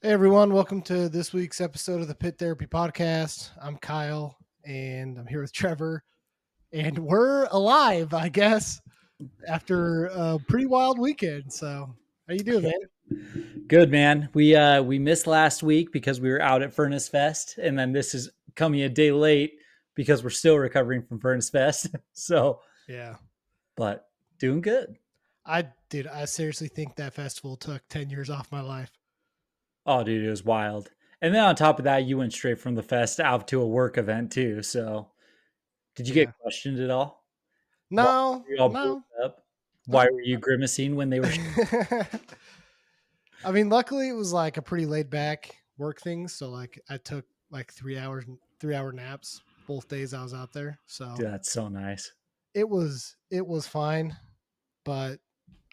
Hey everyone, welcome to this week's episode of the Pit Therapy Podcast. I'm Kyle and I'm here with Trevor, and we're alive, I guess, after a pretty wild weekend. So, how you doing, man? Good, man. We missed last week because we were out at Furnace Fest, and then this is coming a day late because we're still recovering from Furnace Fest. So, Yeah. but doing good. I seriously think that festival took 10 years off my life. Oh, dude, it was wild. And then on top of that, you went straight from the fest out to a work event too. So, did you get Yeah. questioned at all? Why No, were you all bruised no. up? Why Uh, were you grimacing when they were? I mean, luckily it was like a pretty laid back work thing. So like I took like 3 hour naps both days I was out there. So Dude, that's so nice. it was fine. But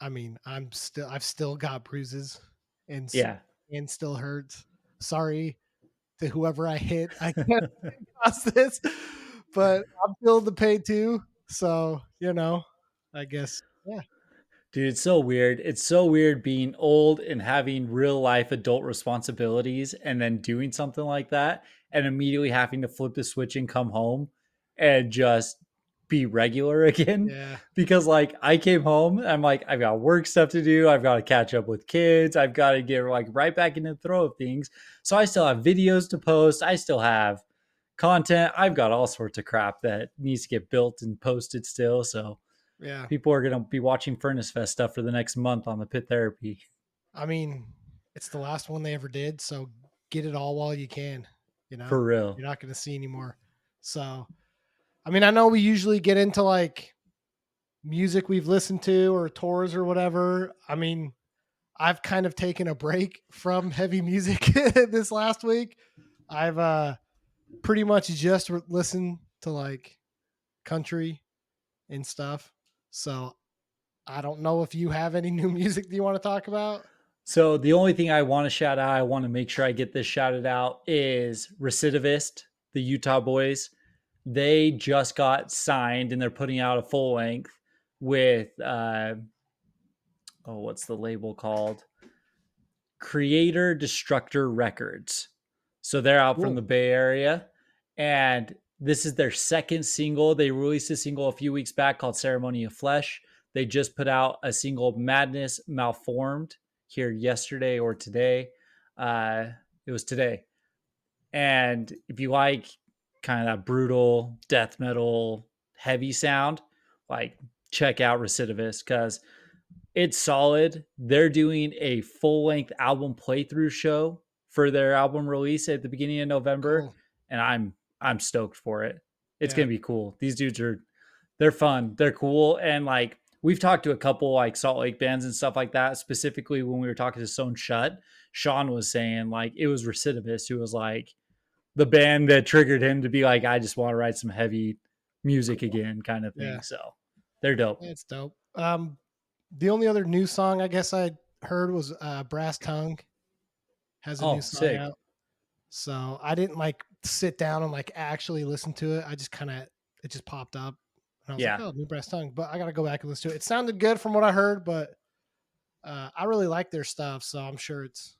I mean, I've still got bruises and Yeah. and still hurts. Sorry to whoever I hit. I can't cause this, but I'm feeling the pain too. So, I guess yeah. Dude, it's so weird. It's so weird being old and having real life adult responsibilities and then doing something like that and immediately having to flip the switch and come home and just be regular again. Yeah. Because like I came home, I'm like, I've got work stuff to do. I've got to catch up with kids. I've got to get like right back in the throw of things. So I still have videos to post. I still have content. I've got all sorts of crap that needs to get built and posted still. So Yeah. people are going to be watching Furnace Fest stuff for the next month on the Pit Therapy. I mean, it's the last one they ever did, so get it all while you can, you know. For real. You're not going to see anymore. So, I mean, I know we usually get into like music we've listened to or tours or whatever. I mean, I've kind of taken a break from heavy music this last week. I've pretty much just listened to like country and stuff. So I don't know if you have any new music that you want to talk about. So the only thing I want to shout out, I want to make sure I get this shouted out, is Recidivist, the Utah boys. They just got signed and they're putting out a full length with what's the label called? Creator Destructor Records. So they're out from Cool. the Bay Area, and this is their second single. They released a single a few weeks back called Ceremony of Flesh. They just put out a single, Madness Malformed, here yesterday or today. It was today. And if you like kind of that brutal death metal heavy sound, like check out Recidivist because it's solid. They're doing a full length album playthrough show for their album release at the beginning of November, Cool. and I'm stoked for it. It's Yeah. gonna be cool. These dudes are they're fun, they're cool, and like we've talked to a couple like Salt Lake bands and stuff like that. Specifically, when we were talking to Stone Shut, Sean was saying like it was Recidivist who was like the band that triggered him to be like, I just want to write some heavy music Cool. again, kind of thing. Yeah. So they're dope. It's dope. The only other new song I guess I heard was Brass Tongue has a new Oh, song sick. out. So I didn't like sit down and like actually listen to it. I just it just popped up and I was like, Yeah. oh, new Brass Tongue. But I got to go back and listen to it. It sounded good from what I heard, but I really like their stuff. So I'm sure it's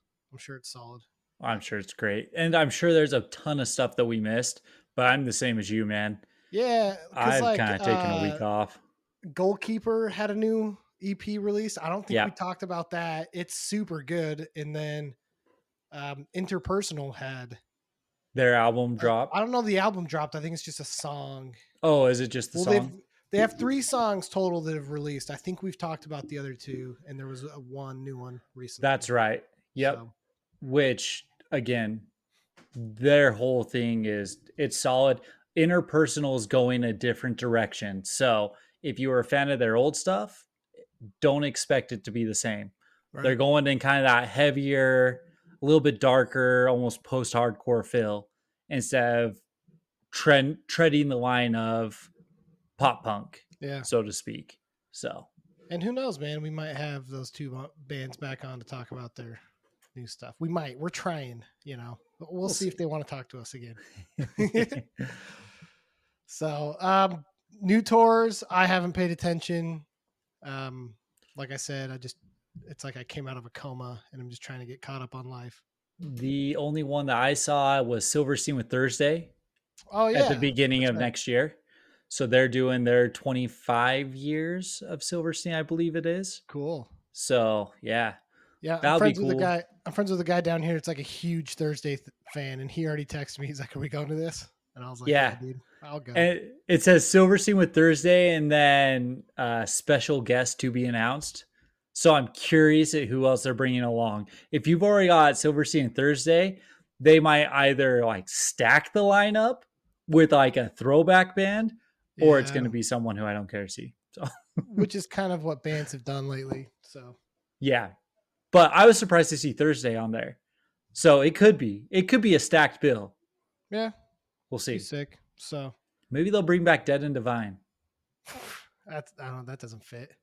solid. I'm sure it's great. And I'm sure there's a ton of stuff that we missed, but I'm the same as you, man. Yeah. Cause I've kind of taken a week off. Goalkeeper had a new EP release. I don't think we Yeah. talked about that. It's super good. And then Interpersonal had Their album I dropped. don't know the album dropped. I think it's just a song. Oh, is it just the Well, song? they have 3 songs total that have released. I think we've talked about the other 2 and there was a one new one That's recently. right. Yep. So, Which, again, their whole thing is it's solid. Interpersonal is going a different direction. So if you were a fan of their old stuff, don't expect it to be the same. They're right. going in kind of that heavier, a little bit darker, almost post hardcore feel instead of treading the line of pop punk, Yeah. so to speak. So And who knows, man, we might have those 2 bands back on to talk about their new stuff. We might. We're trying, But we'll we'll see if see. they want to talk to us again. So, new tours, I haven't paid attention. Like I said, it's like I came out of a coma and I'm just trying to get caught up on life. The only one that I saw was Silverstein with Thursday Oh at the yeah, beginning that's of right. next year. So they're doing their 25 years of Silverstein, I believe it is. Cool. So yeah, Yeah, I'm that'll be friends with a cool. guy. I'm friends with a guy down here. It's like a huge Thursday fan, and he already texted me. He's like, "Are we going to this?" And I was like, "Yeah, Yeah. dude, I'll go." And it says Silverstein with Thursday and then special guest to be announced. So I'm curious at who else they're bringing along. If you've already got Silverstein and Thursday, they might either like stack the lineup with like a throwback band, or it's Yeah, going to be someone who I don't care to see. So which is kind of what bands have done lately. So yeah, but I was surprised to see Thursday on there. So it could be a stacked bill. yeah, We'll be see. sick. So Maybe they'll bring back Dead and Divine. that's I don't know. That doesn't fit.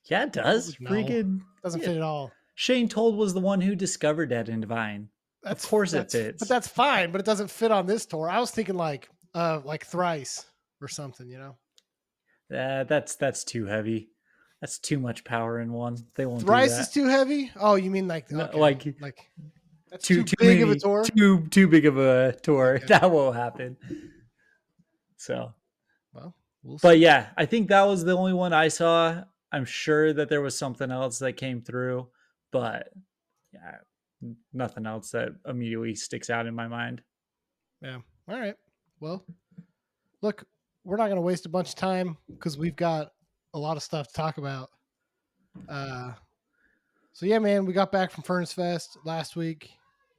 Yeah, it does. No, Freaking doesn't yeah. fit at all. Shane Told was the one who discovered Dead and Divine. Of course it But fits. that's fine. But it doesn't fit on this tour. I was thinking like Thrice or something. You know, That's too heavy. That's too much power in one. They won't do Thrice is that. too heavy. Oh, you mean like No, okay, like like that's too too too big of a many tour. too big of a tour. Okay, That won't happen. So, well, we'll but see. yeah, I think that was the only one I saw. I'm sure that there was something else that came through, but yeah, nothing else that immediately sticks out in my mind. Yeah. All right. Well, look, we're not going to waste a bunch of time because we've got a lot of stuff to talk about. Uh, so yeah, man, we got back from Furnace Fest last week.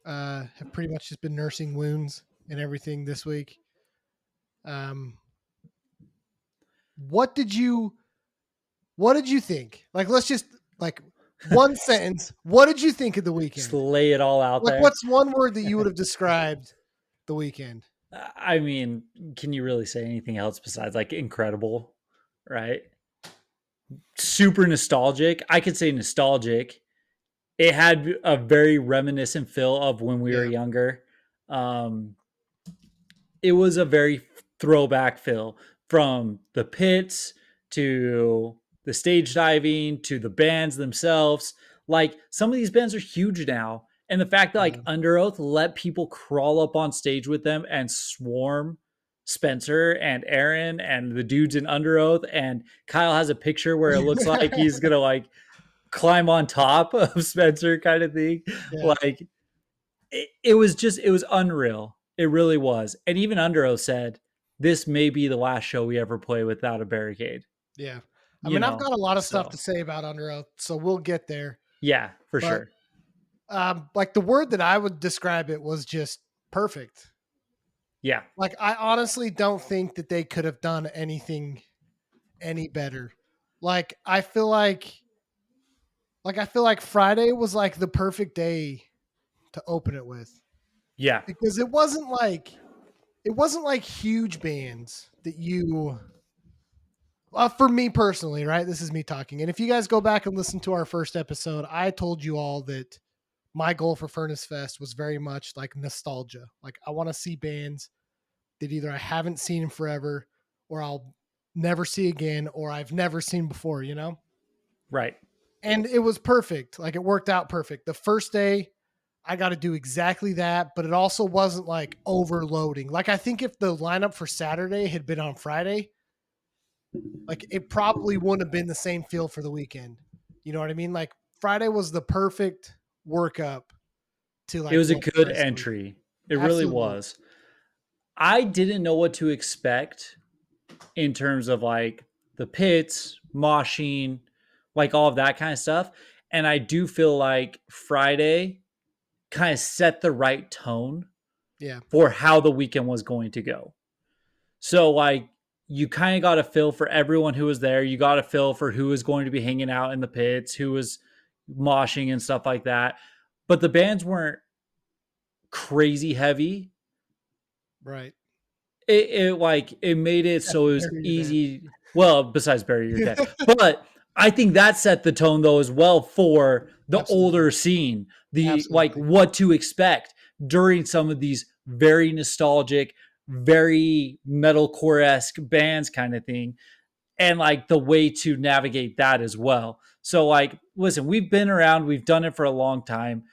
Have pretty much just been nursing wounds and everything this week. Um, what did you What did you think? Like, let's just like one sentence. What did you think of the Just weekend? lay it all out Like, there. what's one word that you would have described the weekend? I mean, can you really say anything else besides like incredible, right? Super nostalgic. I could say nostalgic. It had a very reminiscent feel of when we were Yeah. younger. Um, it was a very throwback feel from the pits to the stage diving to the bands themselves. Like some of these bands are huge now. And the fact that Yeah. like Under Oath let people crawl up on stage with them and swarm Spencer and Aaron and the dudes in Under Oath. And Kyle has a picture where it looks like he's gonna like climb on top of Spencer kind of thing. Yeah. Like it was unreal. It really was. And even Under Oath said, this may be the last show we ever play without a barricade. Yeah. I You mean, I've know, got a lot of stuff to so say about Under Oath, so we'll get there. yeah, for But sure. like the word that I would describe it was just perfect. Yeah, Like I honestly don't think that they could have done anything any better. Like I feel like Friday was like the perfect day to open it with yeah, because it wasn't like huge bands that you for me personally, right? This is me talking. And if you guys go back and listen to our first episode, I told you all that my goal for Furnace Fest was very much like nostalgia. Like I want to see bands that either I haven't seen in forever or I'll never see again or I've never seen before, you know? right. And it was perfect. Like it worked out perfect. The first day, I got to do exactly that, but it also wasn't like overloading. Like I think if the lineup for Saturday had been on Friday, like it probably wouldn't have been the same feel for the weekend. You know what I mean? Like Friday was the perfect workup to It like was a what the good rest of the week. entry. It really Absolutely. was. I didn't know what to expect in terms of like the pits, moshing, like all of that kind of stuff. And I do feel like Friday kind of set the right tone Yeah. for how the weekend was going to go. So like you kind of got a feel for everyone who was there. You got a feel for who was going to be hanging out in the pits, who was moshing and stuff like that. But the bands weren't crazy heavy. Right. It made it Except so it was Bury Your Dead. easy. Well, besides Bury Your Dead, but I think that set the tone though as well for the Absolutely. older scene, the like Absolutely. what to expect during some of these very nostalgic, very metalcore esque bands kind of thing, and like the way to navigate that as well. So like, listen, we've been around, we've done it for a long time.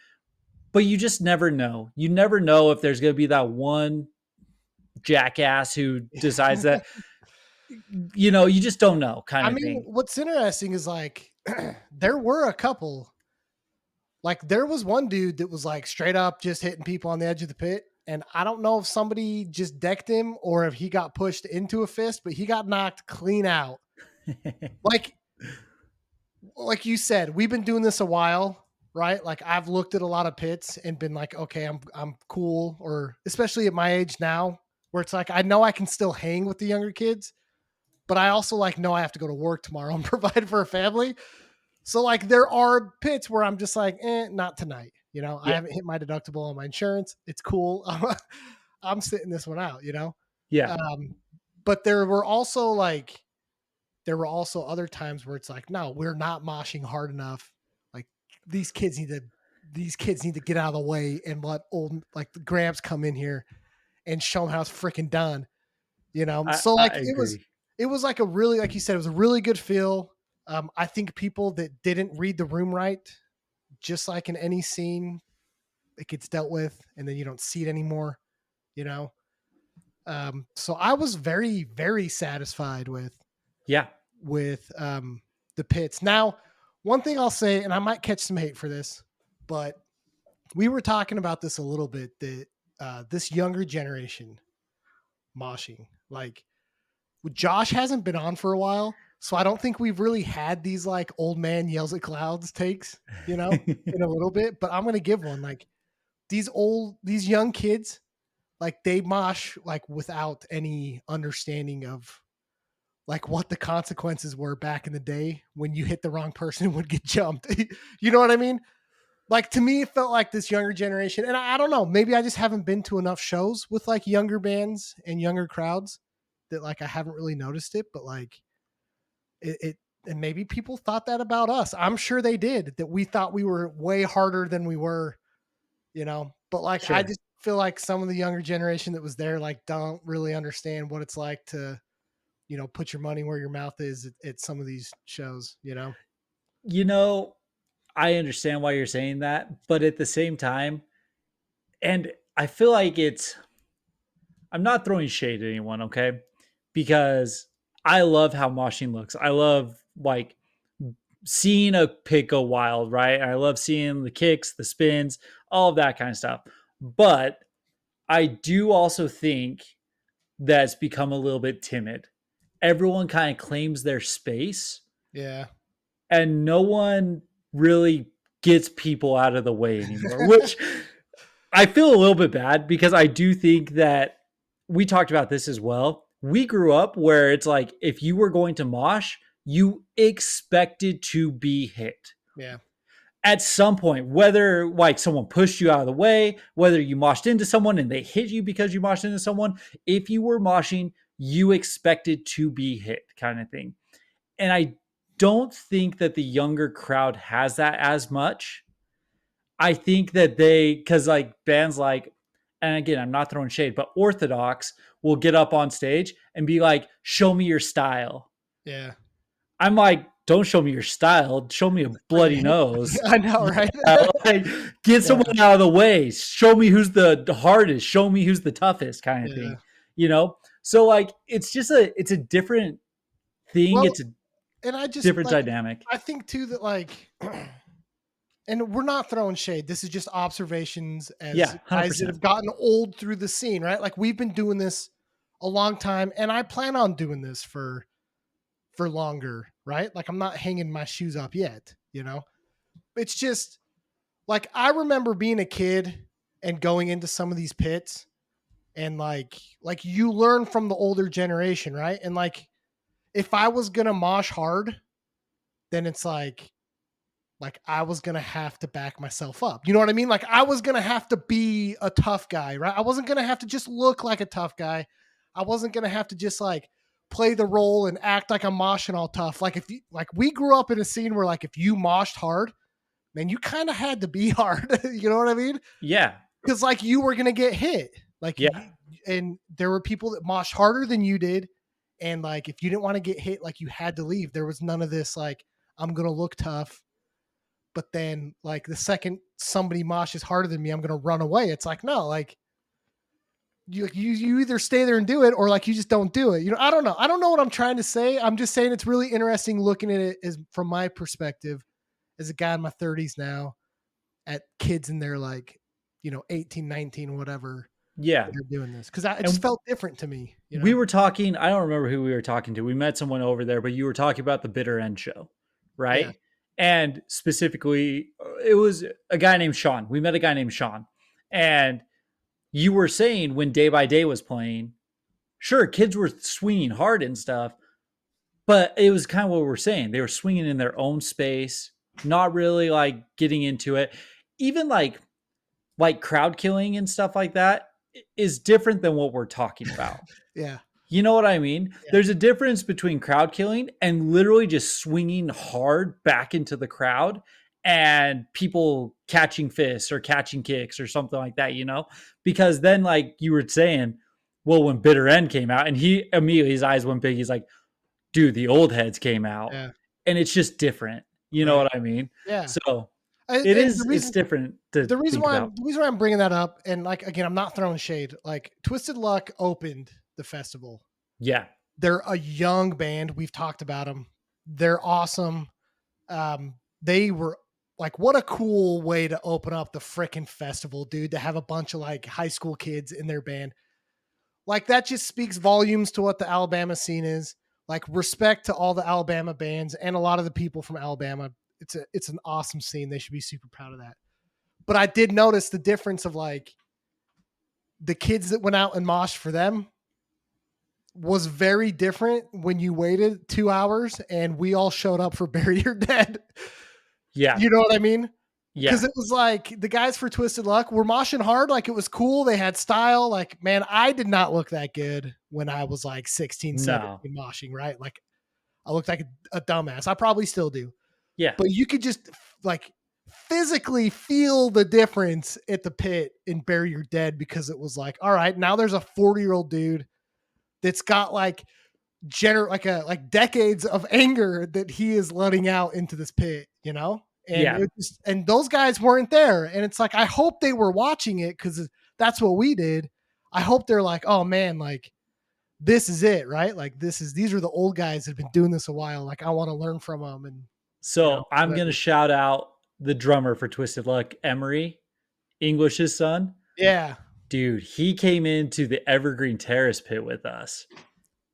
but you just never know. You never know if there's going to be that one jackass who decides that, you just don't know kind I of mean, thing. what's interesting is like there were a couple. Like there was one dude that was like straight up just hitting people on the edge of the pit. And I don't know if somebody just decked him or if he got pushed into a fist, but he got knocked clean out. Like like you said, we've been doing this a while, right? Like I've looked at a lot of pits and been like, okay, I'm cool, or especially at my age now, where it's like I know I can still hang with the younger kids, but I also like know I have to go to work tomorrow and provide for a family. So like there are pits where I'm just like, not tonight. I Yeah. haven't hit my deductible on my insurance. It's cool. I'm sitting this one out. Yeah. Um, but there were also other times where it's like, no, we're not moshing hard enough. Like these kids need to get out of the way and let old like the Gramps come in here and show them how it's freaking done. I, So like I agree. it was like a really, like you said, it was a really good feel. I think people that didn't read the room right, just like in any scene, it gets dealt with and then you don't see it anymore, you know? So I was very, very satisfied Yeah. with the pits. Now, one thing I'll say, and I might catch some hate for this, but we were talking about this a little bit that this younger generation moshing, like Josh hasn't been on for a while, so I don't think we've really had these like old man yells at clouds takes, in a little bit. But I'm gonna give one. Like these young kids, like they mosh like without any understanding of like what the consequences were back in the day when you hit the wrong person and would get jumped. You know what I mean? Like to me, it felt like this younger generation, and I don't know, maybe I just haven't been to enough shows with like younger bands and younger crowds that like I haven't really noticed it, but like it and maybe people thought that about us. I'm sure they did, that we thought we were way harder than we were. But like I Sure. just feel like some of the younger generation that was there like don't really understand what it's like to put your money where your mouth is at some of these shows. You know, I understand why you're saying that, but at the same time, and I feel like I'm not throwing shade at anyone, okay? Because I love how moshing looks. I love like seeing a pit go wild, right? I love seeing the kicks, the spins, all of that kind of stuff. But I do also think that's become a little bit timid. Everyone kind of claims their space Yeah. and no one really gets people out of the way anymore, which I feel a little bit bad because I do think that we talked about this as well. We grew up where it's like if you were going to mosh, you expected to be hit Yeah. at some point, whether like someone pushed you out of the way, whether you moshed into someone and they hit you because you moshed into someone. If you were moshing, you expected to be hit, kind of thing. And I don't think that the younger crowd has that as much. I think that because like bands like, and again, I'm not throwing shade, but Orthodox will get up on stage and be like, show me your style. Yeah. I'm like, don't show me your style. Show me a Bring bloody it. nose. I know, right? Like, get Yeah. someone out of the way. Show me who's the hardest. Show me who's the toughest kind of Yeah. thing. So like, it's a different thing. Well, It's a and I just different like dynamic. I think too that like and we're not throwing shade. This is just observations as Yeah, guys that 100%. have gotten old through the scene, right? Like we've been doing this a long time and I plan on doing this for longer, right? Like I'm not hanging my shoes up yet. It's just like I remember being a kid and going into some of these pits and like you learn from the older generation, right? And like if I was going to mosh hard, then it's like I was gonna have to back myself up. You know what I mean? Like I was gonna have to be a tough guy, right? I wasn't gonna have to just look like a tough guy. I wasn't gonna have to just like play the role and act like I'm moshing all tough. Like if you like we grew up in a scene where like if you moshed hard, man, you kind of had to be hard. You know what I mean? Yeah. Because like you were gonna get hit. Like Yeah. and there were people that moshed harder than you did. And like if you didn't want to get hit, like you had to leave. There was none of this like I'm gonna look tough, but then like the second somebody moshes harder than me, I'm gonna run away. It's like, no, like you either stay there and do it, or like you just don't do it. You know, I don't know. I don't know what I'm trying to say. I'm just saying it's really interesting looking at it as from my perspective as a guy in my 30s now, at kids in their like, 18, 19, whatever, Yeah. that are doing this, because it just And felt different to me. we were talking, I don't remember who we were talking to. We met someone over there, but you were talking about the Bitter End show, Yeah, right? And specifically, it was a guy named Sean. We met a guy named Sean. And you were saying when Day by Day was playing, sure, kids were swinging hard and stuff, but it was kind of what we were saying. They were swinging in their own space, not really like getting into it. Even like crowd killing and stuff like that is different than what we're talking about. yeah, You know what I mean? yeah, There's a difference between crowd killing and literally just swinging hard back into the crowd and people catching fists or catching kicks or something like that, Because then, like you were saying, well, when Bitter End came out, and he immediately, his eyes went big. He's like, dude, the old heads came out. yeah, And it's just different. You know right, what I mean? yeah. So And the it's reason different to the reason think why about. I'm bringing that up, and like again, I'm not throwing shade. Like Twisted Luck opened the festival. Yeah. They're a young band. We've talked about them. They're awesome. They were like, what a cool way to open up the frickin' festival, dude, to have a bunch of like high school kids in their band. Like that just speaks volumes to what the Alabama scene is. Like respect to all the Alabama bands and a lot of the people from Alabama. It's an awesome scene. They should be super proud of that. But I did notice the difference of like the kids that went out and moshed for them was very different when you waited 2 hours and we all showed up for Bury Your Dead. Yeah. You know what I mean? Yeah. Because it was like the guys for Twisted Luck were moshing hard, like it was cool. They had style. Like, man, I did not look that good when I was like 16, 17 No. moshing, right? Like I looked like a dumbass. I probably still do. Yeah. But you could just like physically feel the difference at the pit in Bury Your Dead, because it was like, all right, now there's a 40-year-old dude that's got like like decades of anger that he is letting out into this pit, And Yeah. and those guys weren't there. And it's like, I hope they were watching it, because that's what we did. I hope they're like, oh man, like this is it, right? Like these are the old guys that have been doing this a while. Like I want to learn from them. And So I'm whatever. gonna shout out the drummer for Twisted Luck, Emery, English's son. Yeah. Dude, he came into the Evergreen Terrace pit with us.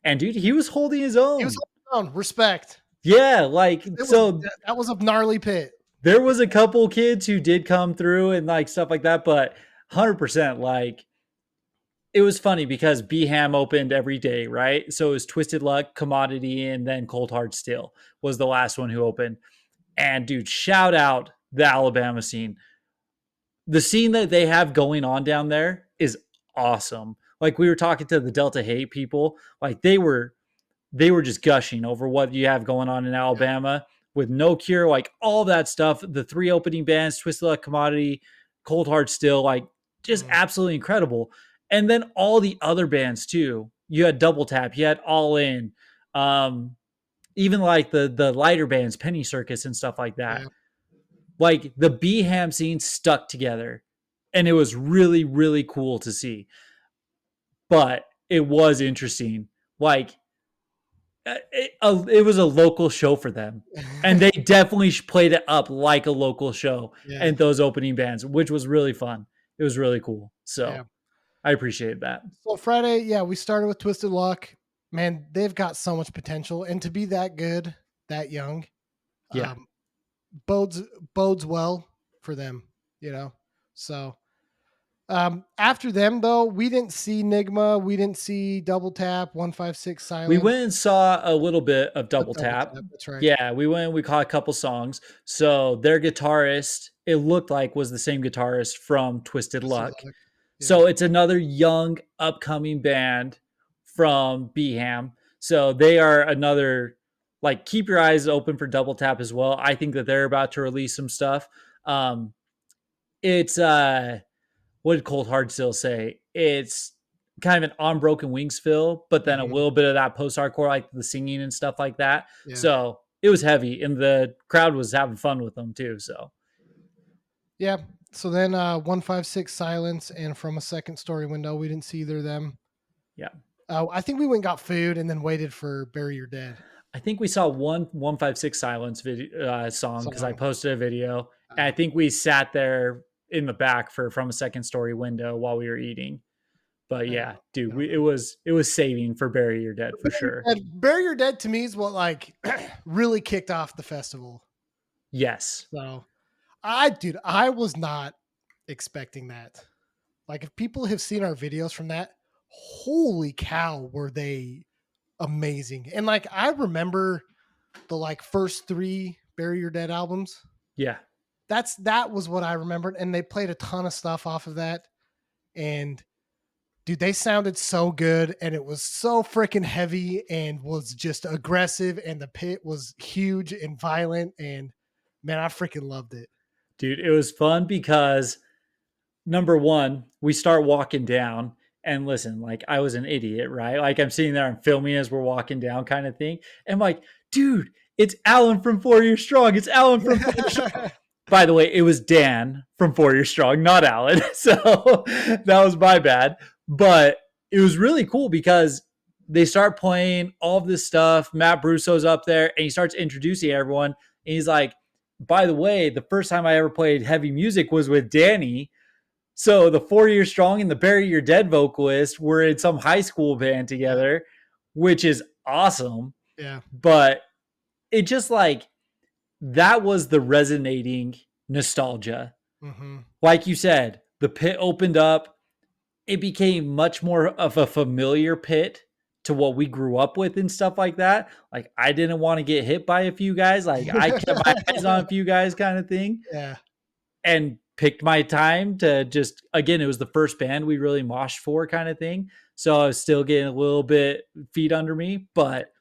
And dude, he was holding his He was own. on respect. Yeah, like so That was a gnarly pit. there was a couple kids who did come through and like stuff like that, but 100% like it was funny because B-Ham opened every day, right? So it was Twisted Luck, Commodity, and then Cold Hard Steel was the last one who opened. And dude, shout out the Alabama scene. The scene that they have going on down there is awesome. Like we were talking to the Delta Hate people, like they were just gushing over what you have going on in Alabama with No Cure, like all that stuff. The three opening bands, Twisted Luck, Commodity, Cold Hard Still, like just absolutely incredible. And then all the other bands too. You had Double Tap, you had All In, even like the lighter bands, Penny Circus and stuff like that. Yeah. Like the B-Ham scene stuck together, and it was really, really cool to see. But it was interesting. Like it was a local show for them, and they definitely played it up like a local show. Yeah. And those opening bands, which was really fun. It was really cool. So Yeah. I appreciate that. So Friday, yeah, we started with Twisted Luck. Man, they've got so much potential, and to be that good, that young, Yeah. bodes well for them, So after them though, we didn't see Nigma, we didn't see Double Tap, 156 Silence. We went and saw a little bit of Double Tap. That's right. Yeah, we went and we caught a couple songs. So their guitarist, it looked like, was the same guitarist from Twisted Luck. Yeah. So it's another young upcoming band from B-Ham. So they are another, like, keep your eyes open for Double Tap as well. I think that they're about to release some stuff. It's what did Cold Hard Still say? It's kind of an On Broken Wings feel, but then a little bit of that post-hardcore, like the singing and stuff like that. Yeah. So it was heavy, and the crowd was having fun with them too. So Yeah. So then 156 Silence and From a Second Story Window. We didn't see either of them. Yeah. I think we went and got food and then waited for Bury Your Dead I think we saw one 156 Silence video song because I song. posted a video. And I Uh, think we sat there in the back for From a Second Story Window while we were eating. But I yeah, dude, don't it was saving for Bury Your Dead for sure. Bury Your Dead to me is what like really kicked off the festival. Yes. So I was not expecting that. Like if people have seen our videos from that, holy cow, were they amazing. And like I remember the like first three Bury Your Dead albums. Yeah. That was what I remembered. And they played a ton of stuff off of that. And dude, they sounded so good and it was so freaking heavy and was just aggressive and the pit was huge and violent and man, I freaking loved it. Dude, it was fun because number one, we start walking down and listen, like I was an idiot, right? Like I'm sitting there and filming as we're walking down kind of thing. And I'm like, dude, it's Alan from 4 Year Strong. It's Alan from 4 Year Strong. By the way, it was Dan from 4 Year Strong, not Alan. So that was my bad. But it was really cool because they start playing all of this stuff. Matt Brusso's up there and he starts introducing everyone. And he's like, by the way, the first time I ever played heavy music was with Danny. So the 4 Year Strong and the Bury Your Dead vocalist were in some high school band together, which is awesome. Yeah. But it just like that was the resonating nostalgia. Mm-hmm. Like you said, the pit opened up. It became much more of a familiar pit to what we grew up with and stuff like that. Like I didn't want to get hit by a few guys. Like I kept my eyes on a few guys kind of thing. Yeah. And picked my time to just again, it was the first band we really moshed for kind of thing. So I was still getting a little bit feet under me, but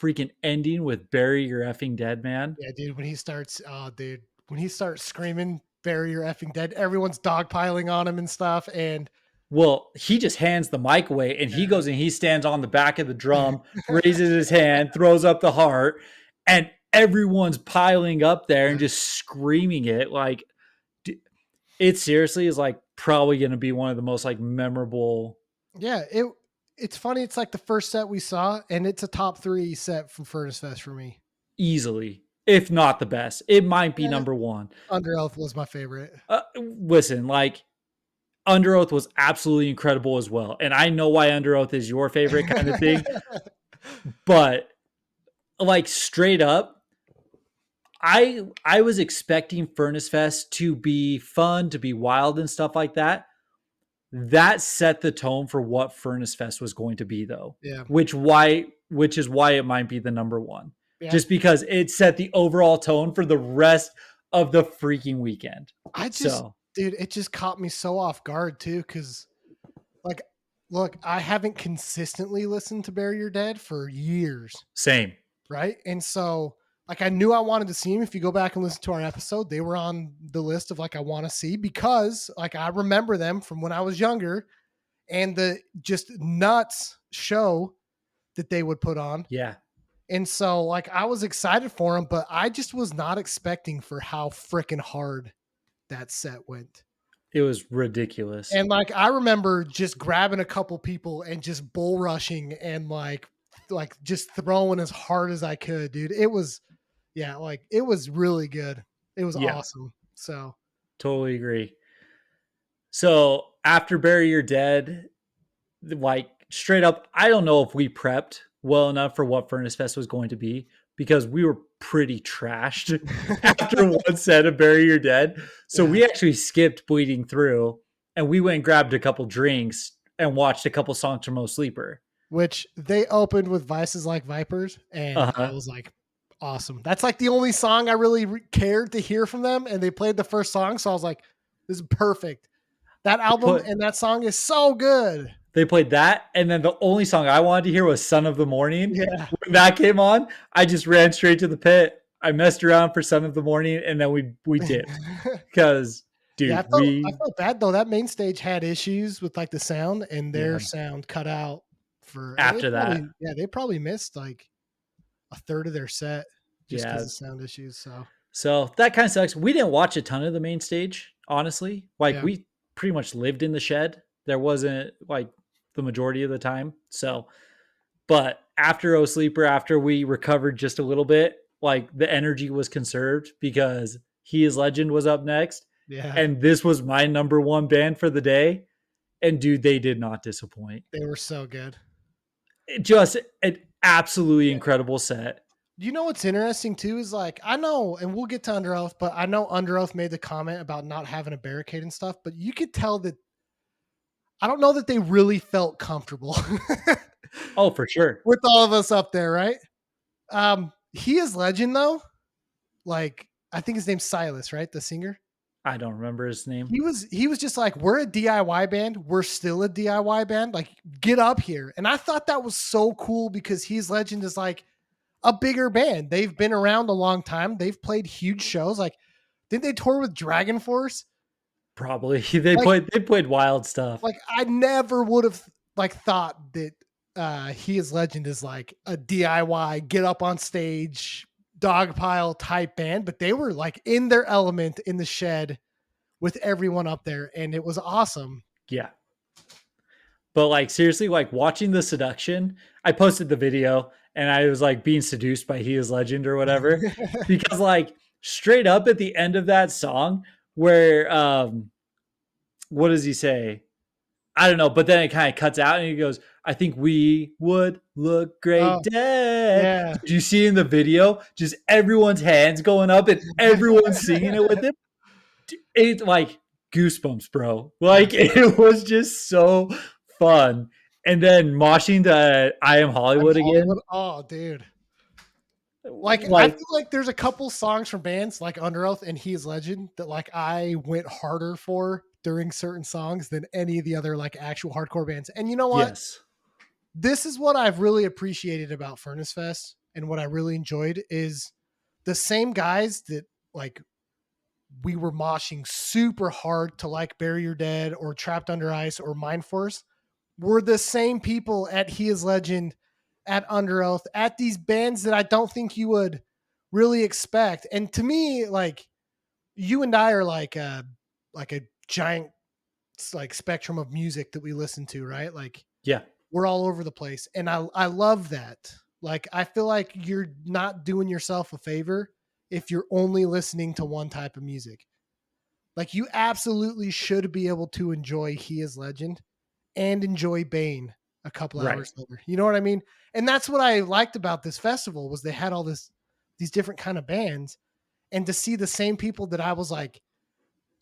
freaking ending with Bury Your Effing Dead, man. Yeah, dude. When he starts, oh, dude, when he starts screaming, "Bury Your Effing Dead!" Everyone's dogpiling on him and stuff. And Well, he just hands the mic away and he goes and he stands on the back of the drum, raises his hand, throws up the heart, and everyone's piling up there and just screaming it. Like, it seriously is like probably going to be one of the most like memorable. yeah, it's funny. It's like the first set we saw, and it's a top three set from Furnace Fest for me. Easily, if not the best. It might be Yeah, number one. Under Oath was my favorite. Listen, like Under Oath was absolutely incredible as well. And I know why Under Oath is your favorite kind of thing. But like straight up, I was expecting Furnace Fest to be fun, to be wild and stuff like that. That set the tone for what Furnace Fest was going to be though. Yeah. Which is why it might be the number one. Yeah. Just because it set the overall tone for the rest of the freaking weekend. Dude, it just caught me so off guard too, because like, look, I haven't consistently listened to Bury Your Dead for years. Same. Right. And so like I knew I wanted to see him. If you go back and listen to our episode, they were on the list of like I want to see because like I remember them from when I was younger and the just nuts show that they would put on. Yeah. And so like I was excited for him, but I just was not expecting for how freaking hard that set went. It was ridiculous. And like I remember just grabbing a couple people and just bull rushing and like just throwing as hard as I could, dude. It was yeah, like it was really good. It was awesome. So totally agree. So after Bury Your Dead, like straight up, I don't know if we prepped well enough for what Furnace Fest was going to be because we were pretty trashed after one set of Bury Your Dead. So we actually skipped Bleeding Through and we went and grabbed a couple drinks and watched a couple songs from O Sleeper. Which they opened with Vices Like Vipers. And I was like, awesome. That's like the only song I really cared to hear from them. And they played the first song. So I was like, this is perfect. That album and that song is so good. They played that, and then the only song I wanted to hear was "Son of the Morning." Yeah. When that came on, I just ran straight to the pit. I messed around for "Son of the Morning," and then we did because, dude, yeah, I felt bad though. That main stage had issues with like the sound, and their sound cut out for after that. Yeah, they probably missed like a third of their set just because of sound issues. So So that kind of sucks. We didn't watch a ton of the main stage, honestly. Like Yeah. we pretty much lived in the shed. There wasn't like the majority of the time. So, but after O Sleeper, after we recovered just a little bit, like the energy was conserved because He Is Legend was up next. Yeah. And this was my number one band for the day. And dude, they did not disappoint. They were so good. Just an absolutely incredible set. You know what's interesting too is like I know, and we'll get to Under Oath, but I know Under Oath made the comment about not having a barricade and stuff, but you could tell that I don't know that they really felt comfortable Oh, for sure. with all of us up there, right? He Is Legend though. Like I think his name's Silas, right? The singer. I don't remember his name. He was just like, we're a DIY band. We're still a DIY band. Like, get up here. And I thought that was so cool because He's Legend is like a bigger band. They've been around a long time. They've played huge shows. Like, didn't they tour with Dragon Force? Probably they Like, played wild stuff. like I never would have like thought that He Is Legend is like a DIY, get up on stage, dogpile type band, but they were like in their element in the shed with everyone up there, and it was awesome. Yeah. But like seriously, like watching the seduction, I posted the video and I was like being seduced by He Is Legend or whatever. Because like straight up at the end of that song, where what does he say? I don't know, but then it kind of cuts out and he goes, I think we would look great Oh, dead. yeah. Do you see in the video just everyone's hands going up and everyone's singing it with him? It like goosebumps, bro. Like it was just so fun. And then moshing to I Am Hollywood again. Oh, dude. Like I Like feel like there's a couple songs from bands like Under Oath and He Is Legend that like I went harder for during certain songs than any of the other like actual hardcore bands. And you know what? yes. This is what I've really appreciated about Furnace Fest and what I really enjoyed is the same guys that like we were moshing super hard to like Bury Your Dead or Trapped Under Ice or Mind Force were the same people at He Is Legend, at Under Oath, at these bands that I don't think you would really expect. And to me, like you and I are like a giant like spectrum of music that we listen to, right? Like Yeah. we're all over the place. And I love that. Like I feel like you're not doing yourself a favor if you're only listening to one type of music. Like you absolutely should be able to enjoy He Is Legend and enjoy Bane a couple Right. hours later. You know what I mean? And that's what I liked about this festival was they had all these different kind of bands, and to see the same people that I was like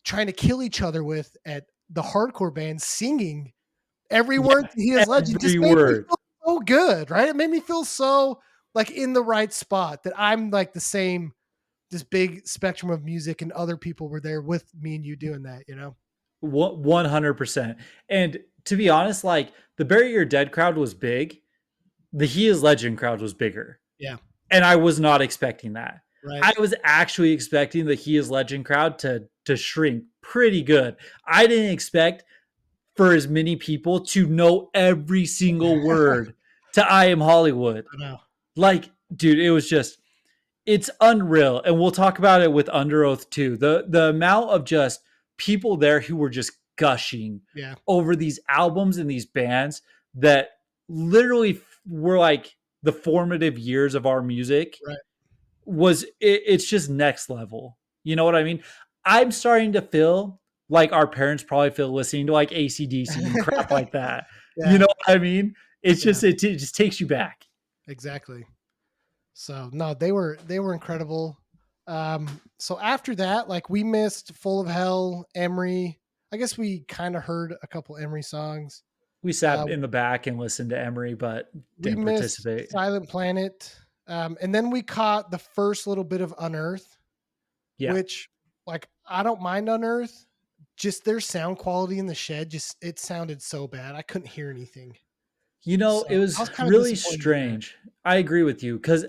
trying to kill each other with at the hardcore bands singing every word Yeah. to He Is Legend just Every made me word. feel so good, right? It made me feel so like in the right spot that I'm like the same this big spectrum of music and other people were there with me and you doing that, you know? 100%. And to be honest, like the Bury Your Dead crowd was big. The He Is Legend crowd was bigger. Yeah. And I was not expecting that. Right. I was actually expecting the He Is Legend crowd to shrink pretty good. I didn't expect for as many people to know every single word to I Am Hollywood. I know. Like, dude, it was just it's unreal. And we'll talk about it with Under Oath too. The amount of just people there who were just gushing Yeah. over these albums and these bands that literally were like the formative years of our music Right. it's just next level. You know what I mean? I'm starting to feel like our parents probably feel listening to like ACDC and crap like that. Yeah. You know what I mean? It's Yeah. just it just takes you back. Exactly. So no, they were incredible. So after that, like we missed Full of Hell, Emery. I guess we kind of heard a couple Emery songs. We sat Uh, in the back and listened to Emery, but we didn't missed participate. Silent Planet. And then we caught the first little bit of Unearth, Yeah. which like I don't mind Unearth. Just their sound quality in the shed, just it sounded so bad. I couldn't hear anything. You know, So it was I was kind of really disappointed in that. strange. I agree with you because,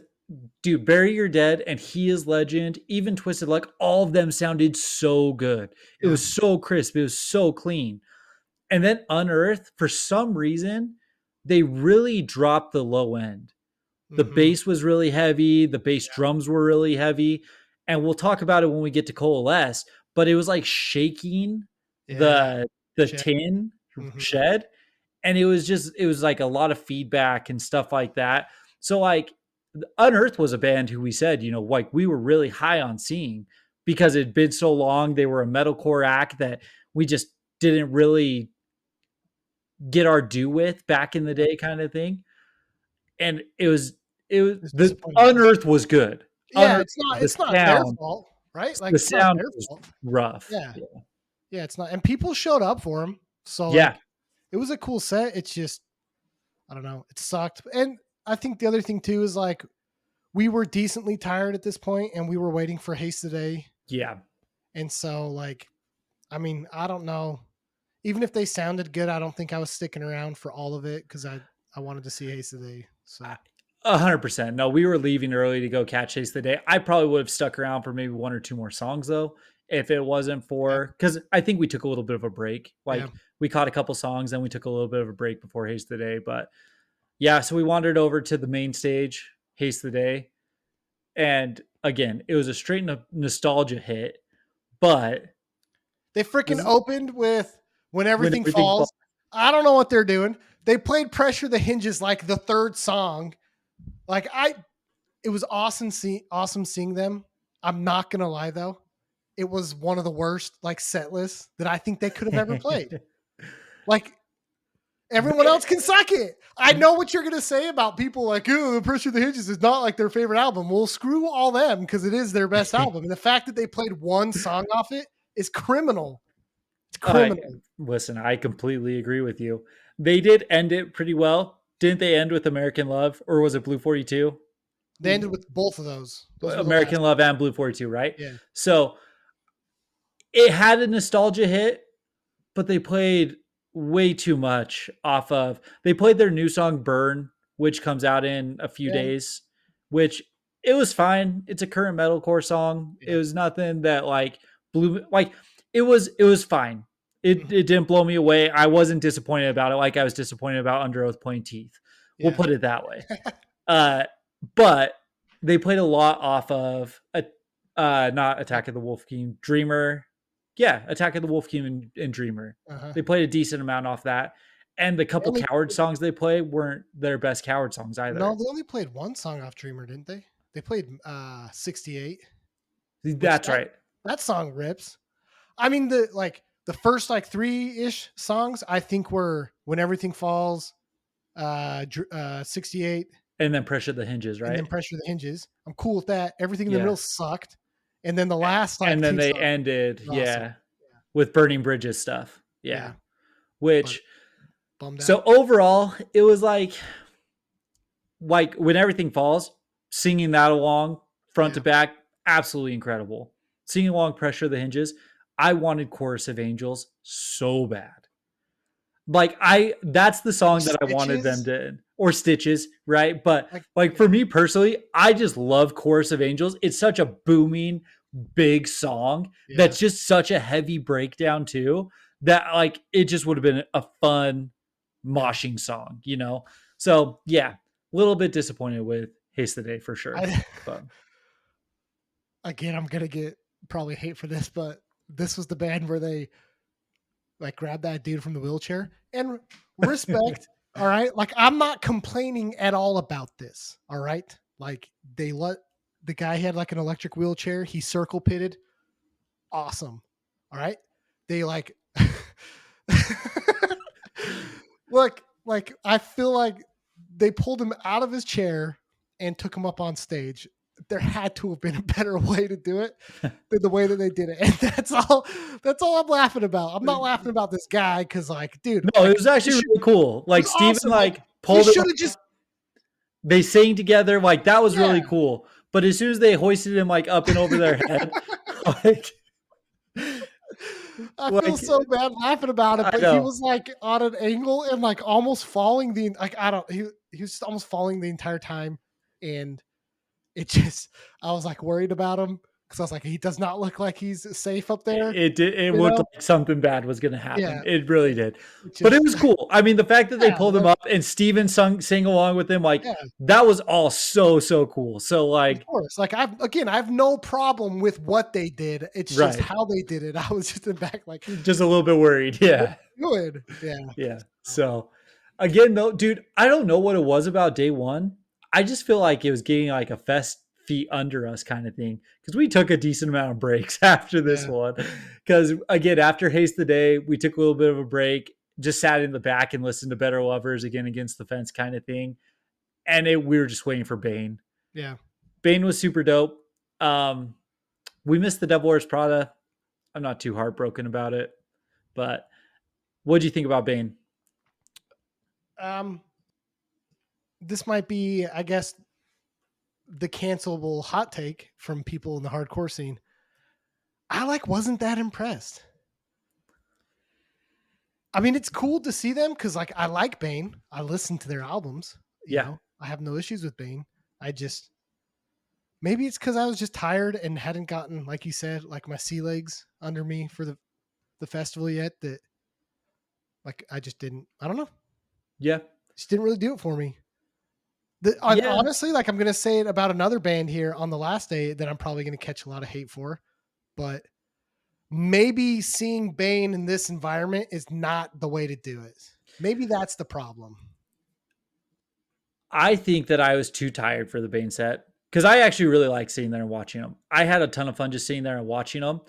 dude, Bury Your Dead and He Is Legend, even Twisted Luck, all of them sounded so good. It Yeah. was so crisp. It was so clean. And then Unearth, for some reason, they really dropped the low end. The Mhm. bass was really heavy. The bass drums were really heavy. and we'll talk about it when we get to Coalesce, but it was like shaking Yeah. the Shed. tin Mhm. shed, and it was like a lot of feedback and stuff like that. So like Unearth was a band who we said, like we were really high on seeing because it'd been so long. They were a metalcore act that we just didn't really get our due with back in the day, kind of thing. And it was It's the disappointing. Unearth was good. Yeah, Unearth, it's not the it's not their sound, fault, right? Like, the it's not sound their was fault. rough. Yeah. Yeah, it's not, and people showed up for him. So, Yeah. like, it was a cool set. It's just, I don't know, it sucked. And I think the other thing too is, like, we were decently tired at this point and we were waiting for Haste Today. Yeah. And so, like, I mean, I don't know. Even if they sounded good, I don't think I was sticking around for all of it because I wanted to see Haste Today. So 100%. No, we were leaving early to go catch Chase the Day. I probably would have stuck around for maybe one or two more songs though, if it wasn't yeah, for because I think we took a little bit of a break. yeah. Like we caught a couple songs, then we took a little bit of a break before Haste the Day. But yeah, so we wandered over to the main stage, Haste the Day, and again, it was a straight nostalgia hit. But They freaking this, opened with When when Everything everything Falls. falls, I don't know what they're doing. They played Pressure the Hinges like the third song. Like, it was awesome seeing them. I'm not gonna lie though, it was one of the worst like set lists that I think they could have ever played. Like, everyone else can suck it. I know what you're gonna say about people like, "Oh, the Pressure of the Hinges is not like their favorite album." Well, screw all them because it is their best album, and the fact that they played one song off it is criminal. It's I criminal. listen, I completely agree with you. They did end it pretty well. Didn't they end with American Love or was it Blue 42? They ended with both of those. Those were the last. American Love and Blue 42, right? Yeah, So it had a nostalgia hit, but they played way too much off of. They played their new song Burn, which comes out in a few yeah, days, which it was fine. It's a current metalcore song. It yeah. was nothing that like blew like it was fine. Mhm. It didn't blow me away. I wasn't disappointed about it like I was disappointed about Under Oath playing Teeth. We'll Yeah. put it that way. Uh but they played a lot off of a not Attack of the Wolf King, Dreamer. Yeah, Attack of the Wolf King and Dreamer. Uh-huh. They played a decent amount off that. And the They couple only Coward songs they play weren't their best Coward songs No, either. they only played one song off Dreamer, didn't they? They played 68, which That's right. that song rips. I mean, the first like 3-ish songs I think were When Everything Falls, 68, And then Pressure the Hinges, and right? then Pressure the Hinges. I'm cool with that. Everything in the Yeah. middle sucked. And then the last like And then two they songs ended, were awesome. yeah, with Burning Bridges stuff. Yeah, Yeah. but Which bummed so out. overall, it was like when everything falls, singing that along front Yeah. to back, absolutely incredible. Singing along Pressure the Hinges. I wanted Chorus of Angels so bad. Like that's the Or song that I wanted them Stitches. to or Stitches, right? But Like, like yeah, for me personally, I just love Chorus of Angels. It's such a booming big song yeah. that's just such a heavy breakdown too that like it just would have been a fun Yeah. moshing song. So yeah, a little bit disappointed with Haste the Day for sure. I But again, I'm gonna get probably hate for this, but this was the band where they like grabbed that dude from the wheelchair. And respect, all right. Like, I'm not complaining at all about this. All right. Like, they let the guy had like an electric wheelchair. He circle pitted. Awesome. All right. They like look, like, I feel like they pulled him out of his chair and took him up on stage. There had to have been a better way to do it than the way that they did it. And that's all I'm laughing about. I'm not laughing about this guy because, like, dude, no, it like, was actually really cool. it Like was Steven awesome. Like, like he pulled him should have just, they sang together, like that was yeah. really cool. But as soon as they hoisted him like up and over their head, like, I feel like so bad laughing about it, I but he know. was like on an angle and like almost falling like, I don't, he was just almost falling the entire time. And it just, I was like worried about him because I was like, he does not look like he's safe up there. It You looked know? like something bad was gonna happen. Yeah, It really did. But it just was cool. I mean, the fact that they yeah, pulled him up and Steven sang along with him, like yeah, that was all so cool. So of like, course. Like I have no problem with what they did. It's just right. how they did it. I was just in the back like, Just a little bit worried. Yeah. good. Yeah. Yeah. So, So again, though, dude, I don't know what it was about day one. I just feel like it was getting like a fest feet under us kind of thing because we took a decent amount of breaks after this yeah. one. Because again, after Haste the Day, we took a little bit of a break, just sat in the back and listened to Better Lovers again against the fence kind of thing. And we were just waiting for Bane. Yeah. Bane was super dope. Um, we missed the Devil Wears Prada. I'm not too heartbroken about it, but what do you think about Bane? Um, this might be, I guess, the cancelable hot take from people in the hardcore scene. I wasn't that impressed. I mean, it's cool to see them because I like Bane. I listen to their albums. Yeah. I have no issues with Bane. I just maybe it's because I was just tired and hadn't gotten, like you said, like my sea legs under me for the festival yet. That I just didn't. I don't know. Yeah. Just didn't really do it for me. Yeah. Honestly, I'm gonna say it about another band here on the last day that I'm probably gonna catch a lot of hate for, but maybe seeing Bane in this environment is not the way to do it. Maybe that's the problem. I think that I was too tired for the Bane set because I actually really like sitting there and watching them. I had a ton of fun just sitting there and watching them,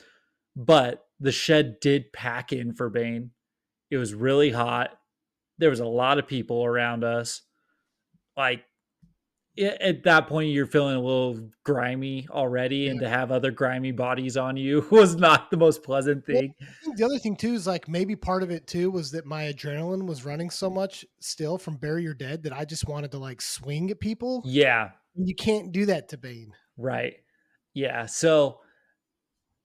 but the shed did pack in for Bane. It was really hot. There was a lot of people around us. Like at that point, you're feeling a little grimy already, Yeah. and to have other grimy bodies on you was not the most pleasant Well, thing. I think the other thing too is maybe part of it too was that my adrenaline was running so much still from Bury Your Dead that I just wanted to swing at people. Yeah, And you can't do that to Bane. right. Yeah. So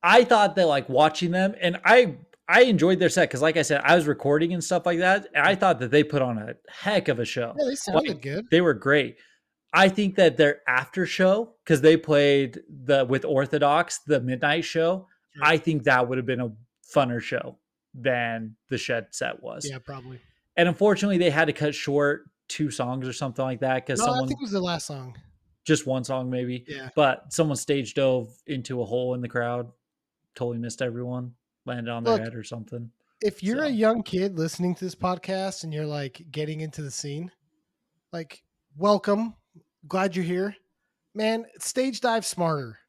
I thought that watching them, and I enjoyed their set because, like I said, I was recording and stuff like that. And I thought that they put on a heck of a show. Yeah, they sounded good. They were great. I think that their after show, because they played with Orthodox, the midnight show, Sure. I think that would have been a funner show than the Shed set was. Yeah, probably. And unfortunately, they had to cut short 2 songs or something like that because No, I think it was the last song. just one song maybe, Yeah. but someone stage dove into a hole in the crowd, totally missed everyone, landed on their head or something. If you're a So. young kid listening to this podcast and you're getting into the scene, welcome. Glad you're here. Man, stage dive smarter.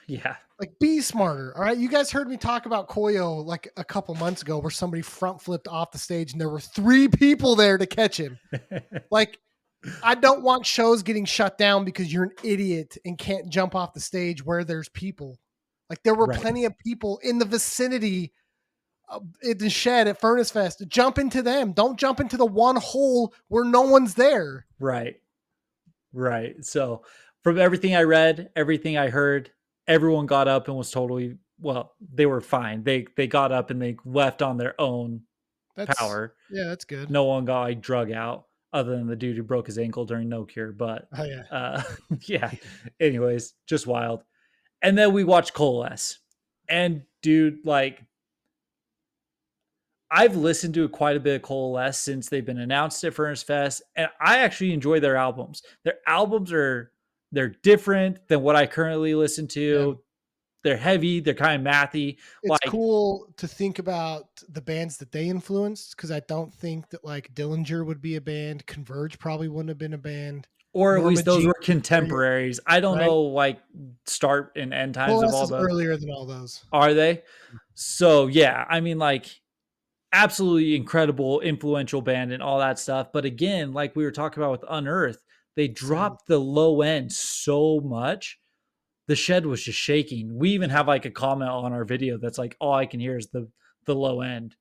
Yeah. Be smarter. All right. You guys heard me talk about Koyo a couple months ago where somebody front flipped off the stage and there were 3 people there to catch him. I don't want shows getting shut down because you're an idiot and can't jump off the stage where there's people. There were plenty of people in the vicinity in the shed at Furnace Fest. Jump into them. Don't jump into the one hole where no one's there. Right. So from everything I read, everything I heard, everyone got up and was totally, they were fine. They got up and they left on their own power. Yeah, that's good. No one got drug out other than the dude who broke his ankle during No Cure. But yeah. Anyways, just wild. And then we watched Coalesce. And dude, I've listened to quite a bit of Coalesce since they've been announced at Furnace Fest, and I actually enjoy their albums. Their albums they're different than what I currently listen to. Yeah. They're heavy. They're kind of mathy. It's cool to think about the bands that they influenced because I don't think that Dillinger would be a band. Converge probably wouldn't have been a band. Or at least those were contemporaries. I don't know, start and end times Coalesce of all is those. Earlier than all those. Are they? So yeah, I mean, absolutely incredible, influential band and all that stuff. But again, like we were talking about with Unearth, they dropped the low end so much. The shed was just shaking. We even have a comment on our video that's all I can hear is the low end.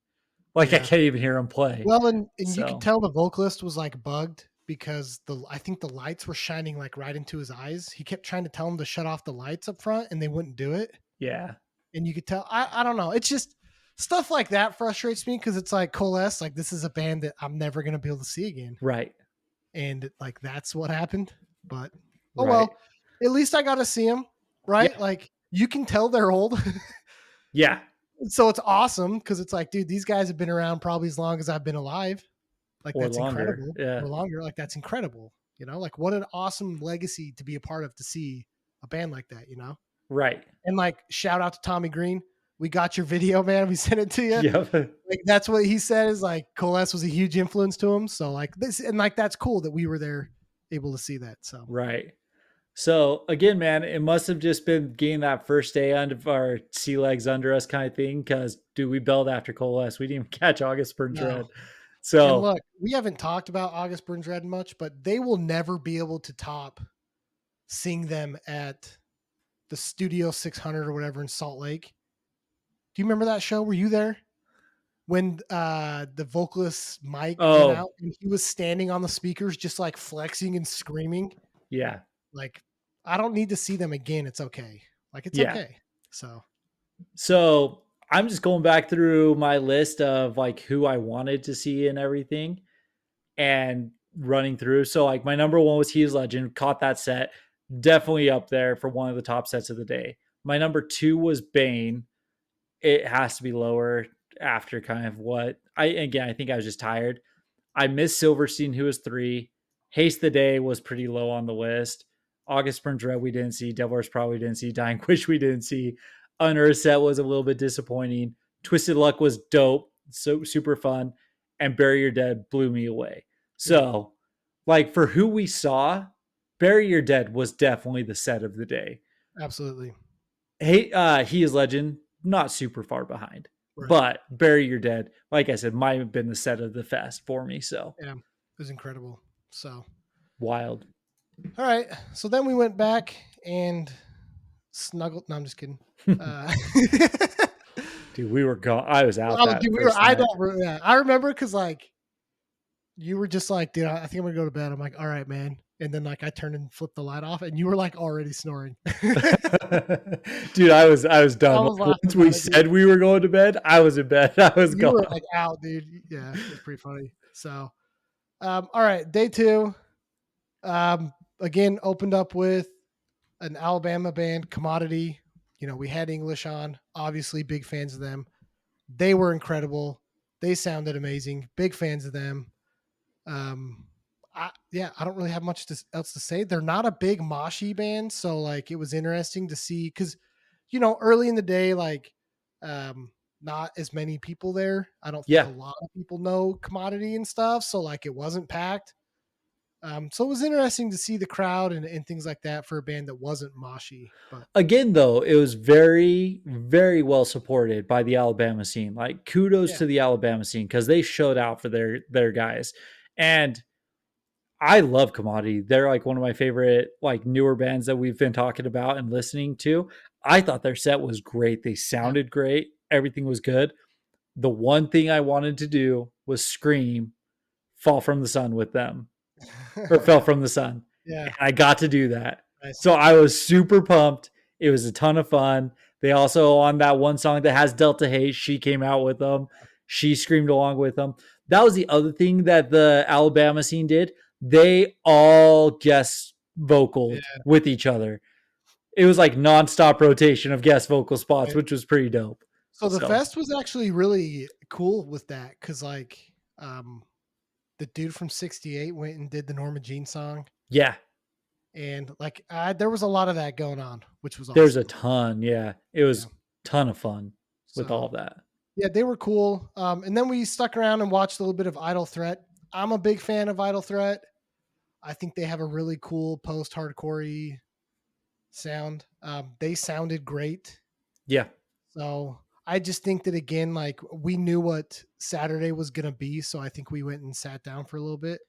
I can't even hear them play. Well, and you could tell the vocalist was bugged because I think the lights were shining right into his eyes. He kept trying to tell him to shut off the lights up front and they wouldn't do it. Yeah. And you could tell, I don't know. It's just stuff like that frustrates me because it's Coalesce, this is a band that I'm never going to be able to see again. Right. And that's what happened. But, well, at least I got to see him. Right. Yeah. you can tell they're old. Yeah. So it's awesome because it's like, dude, these guys have been around probably as long as I've been alive. Like Or that's longer. incredible. Yeah. Or longer. Like that's incredible. Like what an awesome legacy to be a part of to see a band like that. Right. And like shout out to Tommy Green. We got your video, man. We sent it to you. Yep. Like that's what he said is like Coalesce was a huge influence to him. So like this and like that's cool that we were there able to see that. So Right. So again, man, it must have just been getting that first day under our sea legs under us kind of thing. Because dude, we bailed after Coalesce. We didn't even catch August Burn no. Dread. And So look, we haven't talked about August Burns Red much, but they will never be able to top seeing them at the Studio 600 or whatever in Salt Lake. Do you remember that show? Were you there? When the vocalist Mike went out and he was standing on the speakers just like flexing and screaming. yeah. Like, I don't need to see them again. It's okay. Like, it's Yeah. okay. So I'm just going back through my list of like who I wanted to see and everything and running through. So like my number one was He Is Legend, caught that set. Definitely up there for one of the top sets of the day. My number two was Bane. It has to be lower after kind of what I think I was just tired. I missed Silverstein, who was 3. Haste the Day was pretty low on the list. August Burns Red we didn't see. Devil Wears Prada we didn't see. Dying Wish we didn't see. Unearthed Set was a little bit disappointing. Twisted Luck was dope, so super fun, and Bury Your Dead blew me away. So, like for who we saw, Bury Your Dead was definitely the set of the day. Absolutely. Hey, He Is Legend, not super far behind. Right. But Bury Your Dead, like I said, might have been the set of the fest for me. So yeah, it was incredible. So wild. All right. So then we went back and snuggled. No, I'm just kidding. Dude, we were gone. I was out. I remember because like you were just like, dude, I think I'm gonna go to bed. I'm like, all right, man. And then like I turned and flipped the light off, and you were like already snoring. Dude, I was done. Once we said we were going to bed, I was in bed. I was gone. You were like out, dude. Yeah, it was pretty funny. So, all right, day 2. Again, opened up with an Alabama band, Commodity. We had English on. Obviously, big fans of them. They were incredible. They sounded amazing. Big fans of them. I don't really have much else to say. They're not a big moshy band, so like it was interesting to see because, early in the day, like, not as many people there. I don't think a lot of people know Commodity and stuff, so like it wasn't packed. So it was interesting to see the crowd and things like that for a band that wasn't moshy. But again, though, it was very, very well supported by the Alabama scene. Like kudos to the Alabama scene because they showed out for their guys. And I love Commodity. They're like one of my favorite like newer bands that we've been talking about and listening to. I thought their set was great. They sounded great. Everything was good. The one thing I wanted to do was scream Fall from the Sun with them. Or Fell from the Sun. Yeah. And I got to do that. Nice. So I was super pumped. It was a ton of fun. They also, on that one song that has Delta Hayes, she came out with them. She screamed along with them. That was the other thing that the Alabama scene did. They all guest vocaled with each other. It was like nonstop rotation of guest vocal spots, which was pretty dope. So the fest was actually really cool with that because like the dude from 68 went and did the Norma Jean song. Yeah. And like there was a lot of that going on, which was awesome. There's a ton. Yeah. It was a ton of fun with all of that. Yeah, they were cool. And then we stuck around and watched a little bit of Idle Threat. I'm a big fan of Idle Threat. I think they have a really cool post-hardcore sound. They sounded great. Yeah. So I just think that again, like we knew what Saturday was going to be. So I think we went and sat down for a little bit.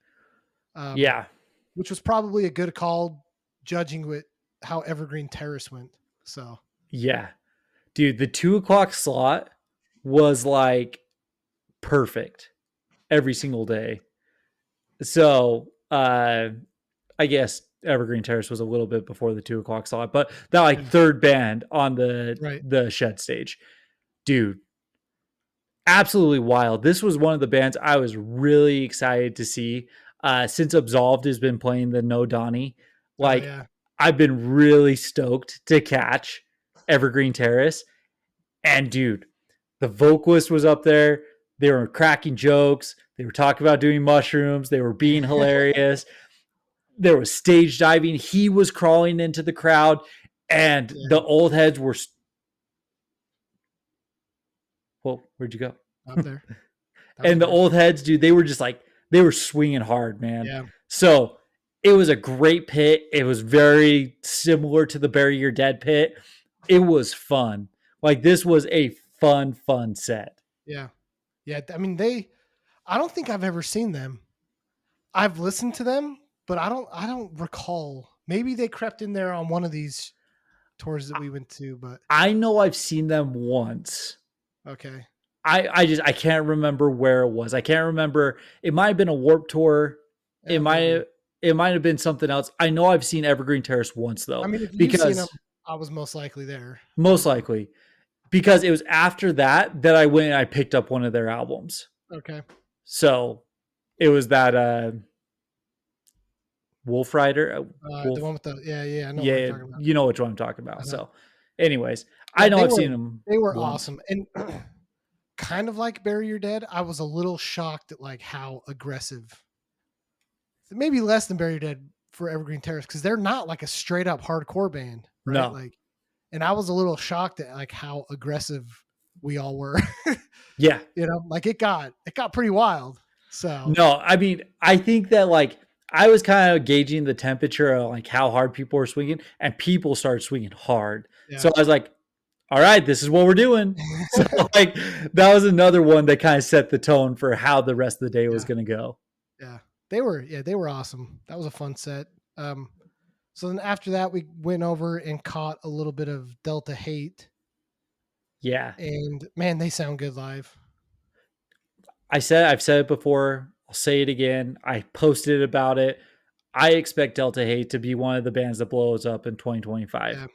Which was probably a good call judging with how Evergreen Terrace went. So yeah, dude, the 2:00 slot was like perfect every single day. So, I guess Evergreen Terrace was a little bit before the 2:00 slot, but that like third band on the Shed stage, dude, absolutely wild. This was one of the bands I was really excited to see. Since Absolved has been playing the No Donnie, like I've been really stoked to catch Evergreen Terrace. And dude, the vocalist was up there. They were cracking jokes. They were talking about doing mushrooms. They were being hilarious. There was stage diving. He was crawling into the crowd, and the old heads were. Well, where'd you go? Up there. And the old heads, dude, they were just like, they were swinging hard, man. Yeah. So it was a great pit. It was very similar to the Bury Your Dead pit. It was fun. Like, this was a fun set. Yeah. Yeah. I mean, I don't think I've ever seen them. I've listened to them, but I don't recall. Maybe they crept in there on one of these tours that we went to, but I know I've seen them once. okay. I can't remember where it was. I can't remember. It might have been a Warped Tour. Yeah, it might have been something else. I know I've seen Evergreen Terrace once though. I mean, if you've seen them, I was most likely there. Most likely. Because it was after that I went and I picked up one of their albums. Okay. So it was that Wolf Rider. The one with the I know what you're talking about. You know which one I'm talking about. So anyways, I know I've seen them. They were awesome. And kind of like Bury Your Dead, I was a little shocked at like how aggressive, maybe less than Bury Your Dead for Evergreen Terrace, because they're not like a straight up hardcore band, right? No. Like, and I was a little shocked at like how aggressive we all were. Yeah. You know, like it got pretty wild. So no, I mean, I think that like I was kind of gauging the temperature of like how hard people were swinging, and people started swinging hard. Yeah. So I was like, all right, this is what we're doing. So like that was another one that kind of set the tone for how the rest of the day was going to go. Yeah. They were awesome. That was a fun set. So then after that, we went over and caught a little bit of Delta Hate. Yeah. And man, they sound good live. I've said it before. I'll say it again. I posted about it. I expect Delta Hate to be one of the bands that blows up in 2025. Yeah.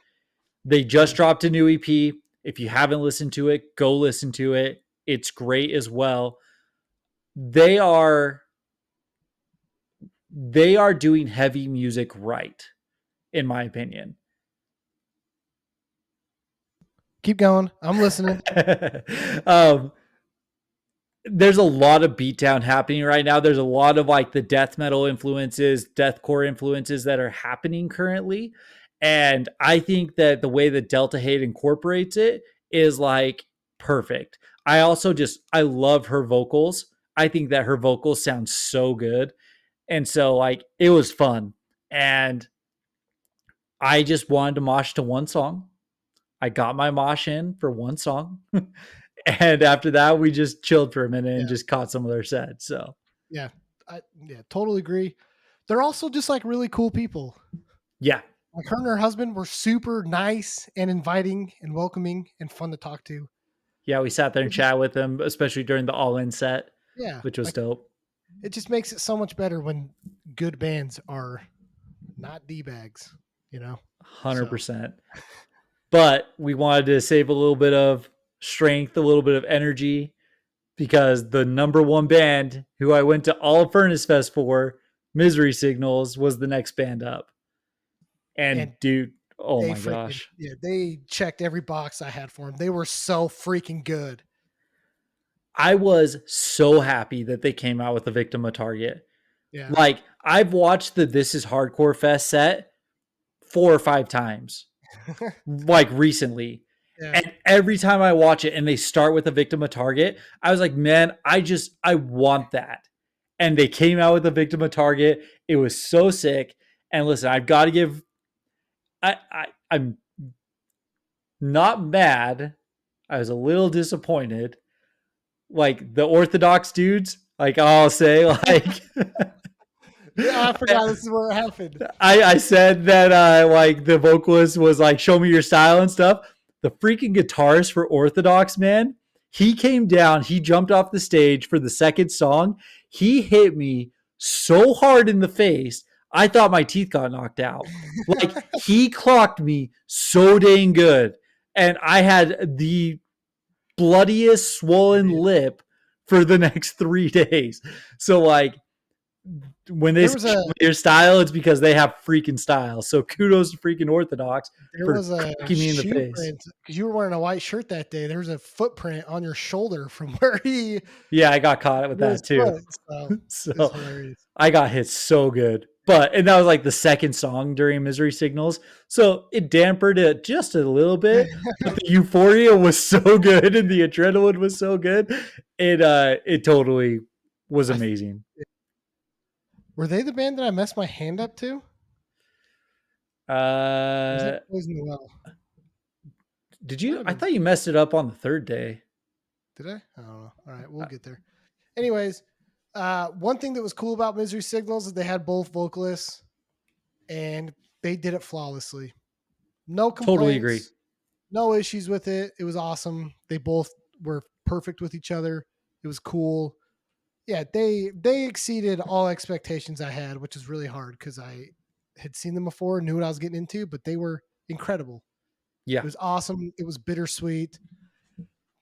They just dropped a new EP. If you haven't listened to it, go listen to it. It's great as well. They are doing heavy music right, in my opinion. Keep going. I'm listening. There's a lot of beatdown happening right now. There's a lot of like the death metal influences, deathcore influences that are happening currently. And I think that the way that Delta Hate incorporates it is like perfect. I love her vocals. I think that her vocals sound so good. And so like it was fun. And I just wanted to mosh to one song. I got my mosh in for one song. And after that, we just chilled for a minute and just caught some of their sets. So I totally agree. They're also just like really cool people. Yeah. Like her and her husband were super nice and inviting and welcoming and fun to talk to. Yeah, we sat there and chat with them, especially during the all-in set. Yeah. Which was dope. It just makes it so much better when good bands are not D-bags, you know? 100%. So. But we wanted to save a little bit of strength, a little bit of energy, because the number one band who I went to all of Furnace Fest for, Misery Signals, was the next band up. And dude, oh my gosh. Yeah, they checked every box I had for them. They were so freaking good. I was so happy that they came out with the Victim of Target. Yeah. Like, I've watched the This Is Hardcore Fest set 4 or 5 times, like recently. Yeah. And every time I watch it and they start with a Victim of Target, I was like, man, I want that. And they came out with a Victim of Target. It was so sick. And listen, I've got to give, I'm not mad. I was a little disappointed. Like the Orthodox dudes, like I'll say, like yeah, I forgot this is where it happened. I said that like the vocalist was like, show me your style and stuff. The freaking guitarist for Orthodox, man, he came down, he jumped off the stage for the second song. He hit me so hard in the face, I thought my teeth got knocked out. Like he clocked me so dang good. And I had the bloodiest swollen lip for the next 3 days. So like when they There say was show a me your style, it's because they have freaking style. So kudos to freaking Orthodox there for was a cracking me in the shoe face. print because you were wearing a white shirt that day. There was a footprint on your shoulder from where he Yeah, I got caught with hit his that too. foot. So it was So hilarious. I got hit so good. And that was like the second song during Misery Signals. So it dampened it just a little bit. But the euphoria was so good and the adrenaline was so good. It totally was I, amazing. were they the band that I messed my hand up to? Was Uh that Poison the Well? did Might you have I been. thought you messed it up on the third day. Did I? I don't know. All right, we'll get there. Anyways, one thing that was cool about Misery Signals is they had both vocalists and they did it flawlessly. No Totally agree. complaints, no issues with it. It was awesome. They both were perfect with each other. It was cool. Yeah, they exceeded all expectations I had, which is really hard because I had seen them before, knew what I was getting into, but they were incredible. Yeah. It was awesome. It was bittersweet.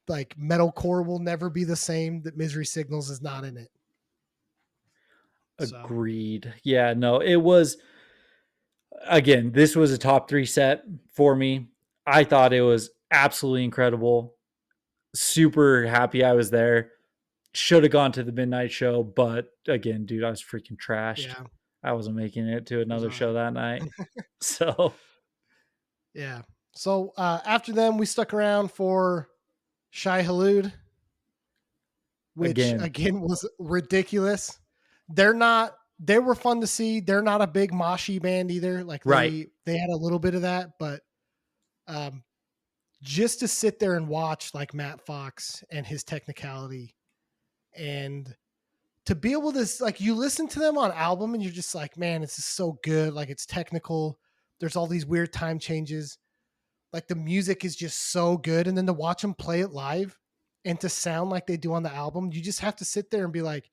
Like metalcore will never be the same. That Misery Signals is not in it. So Agreed. Yeah, no, it was again, this was a top 3 set for me. I thought it was absolutely incredible. Super happy I was there. Should have gone to the midnight show, but again, dude, I was freaking trashed. yeah, I wasn't making it to it was another all show right. that night. So Yeah. So after them, we stuck around for Shai Halud, which again, again was ridiculous. They're not. They were fun to see. They're not a big moshy band either. Like right. they had a little bit of that, but um, just to sit there and watch like Matt Fox and his technicality, and to be able to like you listen to them on album and you're just like, man, this is so good. Like it's technical. There's all these weird time changes. Like the music is just so good, and then to watch them play it live and to sound like they do on the album, you just have to sit there and be like,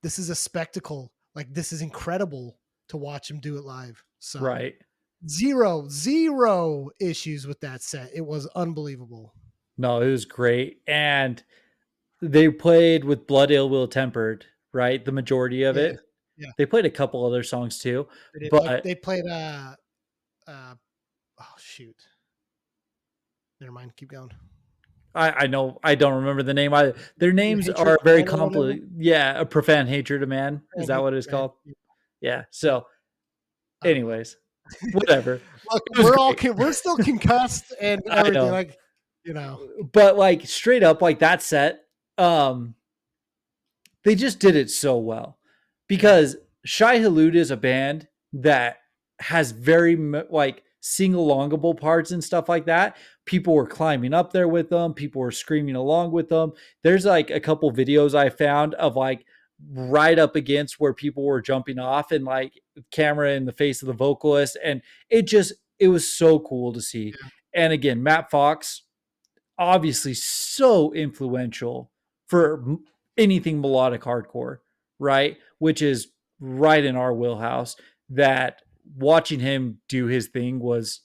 this is a spectacle. Like this is incredible to watch them do it live. So Right. zero issues with that set. It was unbelievable. No, it was great. And they played with Blood Ill Will Tempered, right? The majority of Yeah. it. Yeah. They played a couple other songs too, They did. but They played oh shoot. Never mind. Keep going. I know I don't remember the name either. Their names Hatred are of very Man or whatever. complicated. Yeah, a profound hatred of man. Is And that what Hatred it's of Man. called? Yeah. So, I don't know. anyways, whatever. Look, It was we're still concussed and I everything. know. Like, you know. But like straight up, like that set, they just did it so well because Shai Hulud is a band that has very like sing-alongable parts and stuff like that. People were climbing up there with them. People were screaming along with them. There's like a couple videos I found of like right up against where people were jumping off and like camera in the face of the vocalist. And it was so cool to see. Yeah. And again, Matt Fox, obviously so influential for anything melodic hardcore, right? Which is right in our wheelhouse. That watching him do his thing was,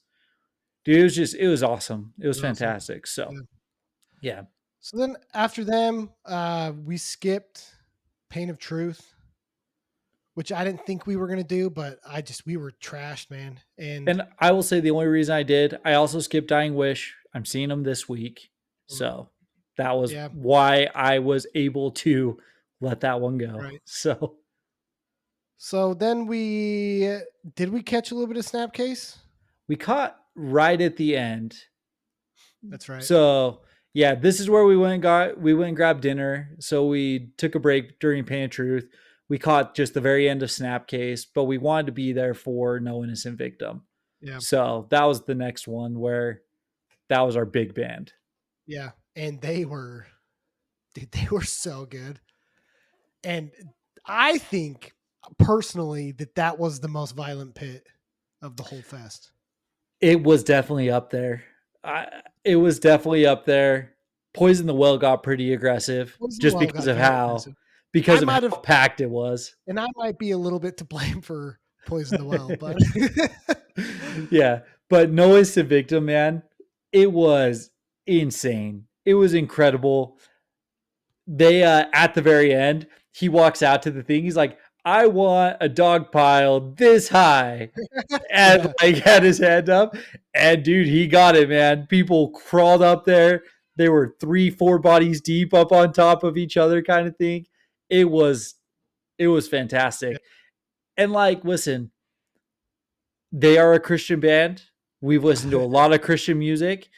dude, it was awesome. It was fantastic. So, yeah. So then after them, we skipped Pain of Truth, which I didn't think we were gonna do, but we were trashed, man. And I will say the only reason I did, I also skipped Dying Wish. I'm seeing them this week. So that was why I was able to let that one go. Right. So then we catch a little bit of Snapcase? We caught right at the end. That's right. So yeah, this is where we went and grabbed dinner. So we took a break during Pain of Truth. We caught just the very end of Snapcase, but we wanted to be there for No Innocent Victim. Yeah. So that was the next one where that was our big band. Yeah. And they were so good. And I think personally that was the most violent pit of the whole fest. It was definitely up there. It was definitely up there. Poison the Well got pretty aggressive just because of how packed it was. And I might be a little bit to blame for Poison the Well, but yeah. But No Innocent Victim, man, it was insane. It was incredible. They at the very end, he walks out to the thing. He's like, I want a dog pile this high. And Yeah, like had his hand up. And dude, he got it, man. People crawled up there. They were 3, 4 bodies deep up on top of each other, kind of thing. It was yeah, fantastic. And like, listen, they are a Christian band. We've listened to a lot of Christian music,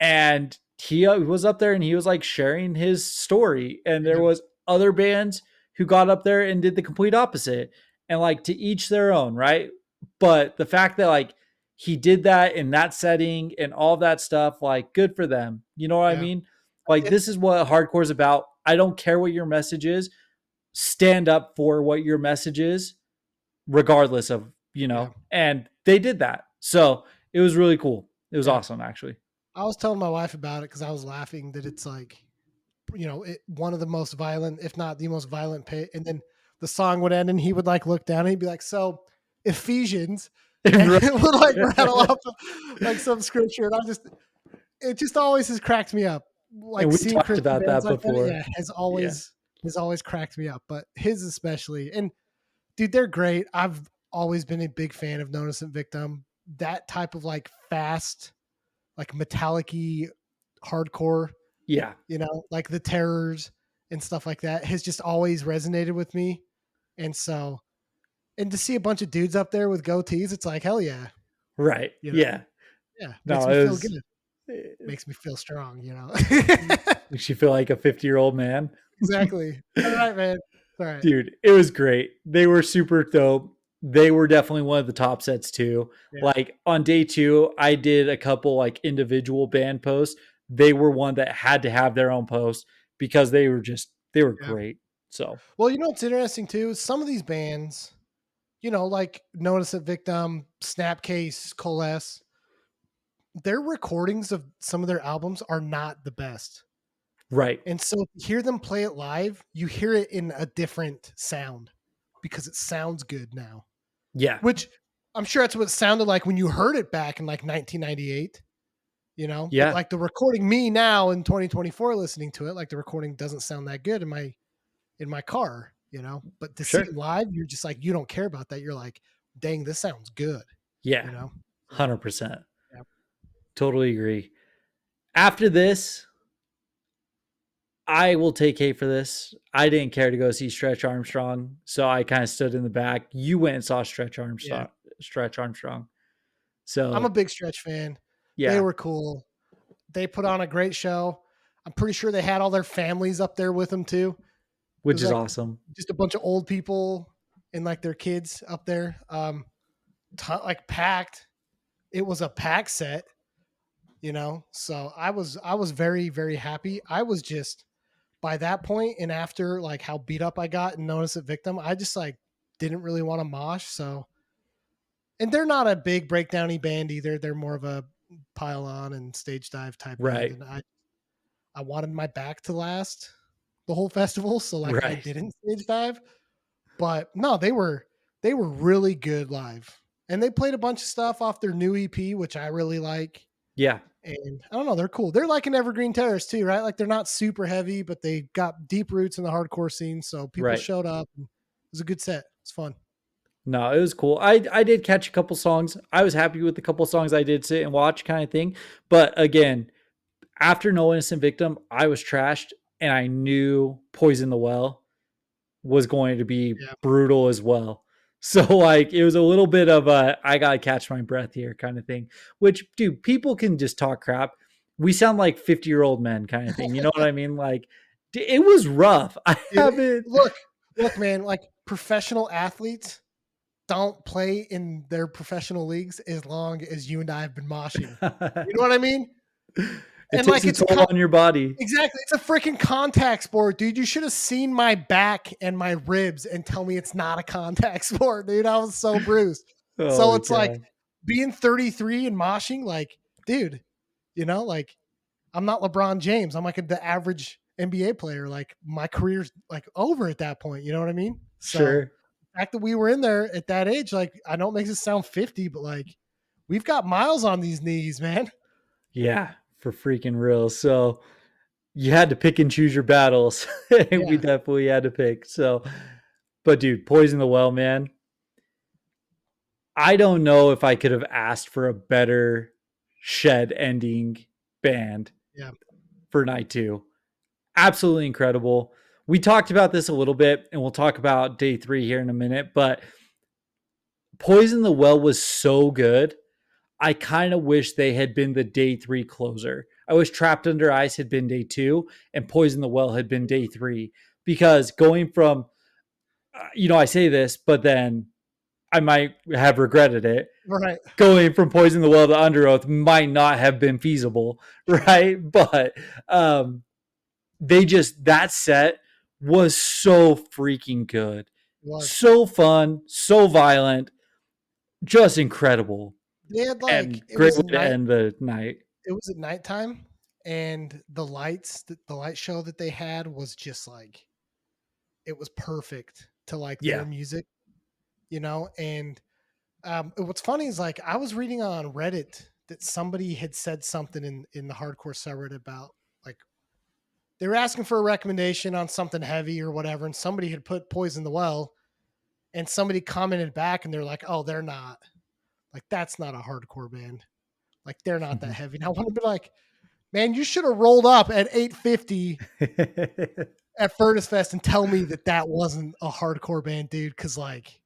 and he was up there and he was like sharing his story. And there yeah, was other bands who got up there and did the complete opposite. And like to each their own, right? But the fact that like he did that in that setting and all that stuff, like good for them. You know what I yeah. mean? Like It, this is what hardcore is about. I don't care what your message is. Stand up for what your message is, regardless of, yeah. and they did that. So it was really cool. It was Yeah. awesome, actually. I was telling my wife about it because I was laughing that it's like, one of the most violent, if not the most violent pit. And then the song would end and he would like look down and he'd be like, so Ephesians, and Right. it would like rattle off like some scripture. And it just always has cracked me up. And Like we seeing talked Christian about bands that like that, before. yeah, Yeah. has always cracked me up, but his especially. And dude, they're great. I've always been a big fan of Notice and Victim. That type of like fast, like metallic-y hardcore, Yeah. like the Terrors and stuff like that has just always resonated with me. And so, and to see a bunch of dudes up there with goatees, it's like, hell yeah, Right. you know, Yeah. yeah, makes No, me it feel good, was it makes me feel strong, makes you feel like a 50-year-old man. Exactly. All right, man. All right. Dude, it was great. They were super dope. They were definitely one of the top sets too. Yeah. Like on day 2, I did a couple like individual band posts. They were one that had to have their own post because they were Yeah. great. So, Well, what's interesting too? Some of these bands, like Notice It Victim, Snapcase, Coalesce, their recordings of some of their albums are not the best. right. And so if you hear them play it live, you hear it in a different sound because it sounds good now. Yeah. Which I'm sure that's what it sounded like when you heard it back in like 1998, but Yeah. like the recording me now in 2024 listening to it, like the recording doesn't sound that good in my car, but to see Sure. it live, you're just like, you don't care about that. You're like, dang, this sounds good, Yeah. you know? So, 100%. yeah. Totally agree. After this, I will take hate for this. I didn't care to go see Stretch Armstrong, so I kind of stood in the back. You went and saw Stretch Yeah. Armstrong. Stretch Armstrong. I'm a So big Stretch fan. They yeah, were cool. They put on a great show. I'm pretty sure they had all their families up there with them too. It which was is like awesome. just a bunch of old people and like their kids up there. Like packed. It was a pack set. So I was very, very happy. I was just by that point and after like how beat up I got and Notice It Victim, I just like didn't really want to mosh. So, and they're not a big breakdowny band either. They're more of a pile on and stage dive type band. Right. And I wanted my back to last the whole festival. So like I Right. didn't stage dive, but no, they were really good live. And they played a bunch of stuff off their new EP, which I really like. Yeah. And I don't know, they're cool. They're like an Evergreen Terrace too, right? Like they're not super heavy, but they got deep roots in the hardcore scene. So people Right. showed up. And it was a good set. It's fun. No, it was cool. I did catch a couple songs. I was happy with the couple songs I did sit and watch kind of thing. But again, after No Innocent Victim, I was trashed and I knew Poison the Well was going to be Yeah. brutal as well. So like it was a little bit of a I gotta catch my breath here kind of thing. Which dude, people can just talk crap. We sound like 50-year-old men kind of thing. You know what I mean? Like it was rough. I Dude, haven't look, man, like professional athletes don't play in their professional leagues as long as you and I have been moshing. You know what I mean? it And takes like a toll on your body. exactly, it's a freaking contact sport, dude. You should have seen my back and my ribs and tell me it's not a contact sport, dude. I was so bruised. Oh So my it's like god. being 33 and moshing, like, dude, like I'm not LeBron James. I'm like the average NBA player. Like my career's like over at that point. You know what I mean? So Sure. the fact that we were in there at that age, like I know it makes it sound 50, but like we've got miles on these knees, man. Yeah, for freaking real. So you had to pick and choose your battles. We Yeah. definitely had to pick. So But dude, Poison the Well, man. I don't know if I could have asked for a better shed ending band Yeah. for night two. Absolutely incredible. We talked about this a little bit, and we'll talk about day three here in a minute, but Poison the Well was so good. I kind of wish they had been the day three closer. I wish Trapped Under Ice had been day two and Poison the Well had been day three. Because going from, I say this, but then I might have regretted it. Right. Going from Poison the Well to Under Oath might not have been feasible, right? But that set was so freaking good. It was. So fun, so violent, just incredible. They had And it great was way to night. end the night. It was at nighttime, and the lights, the light show that they had was just like it was perfect to like their Yeah. music, And what's funny is like I was reading on Reddit that somebody had said something in the hardcore subreddit about like they were asking for a recommendation on something heavy or whatever, and somebody had put Poison the Well, and somebody commented back, and they're like, "Oh, they're not like that's not a hardcore band. Like they're not that heavy." And I want to be like, man, you should have rolled up at 8:50 at Furnace Fest and tell me that that wasn't a hardcore band, dude. Because like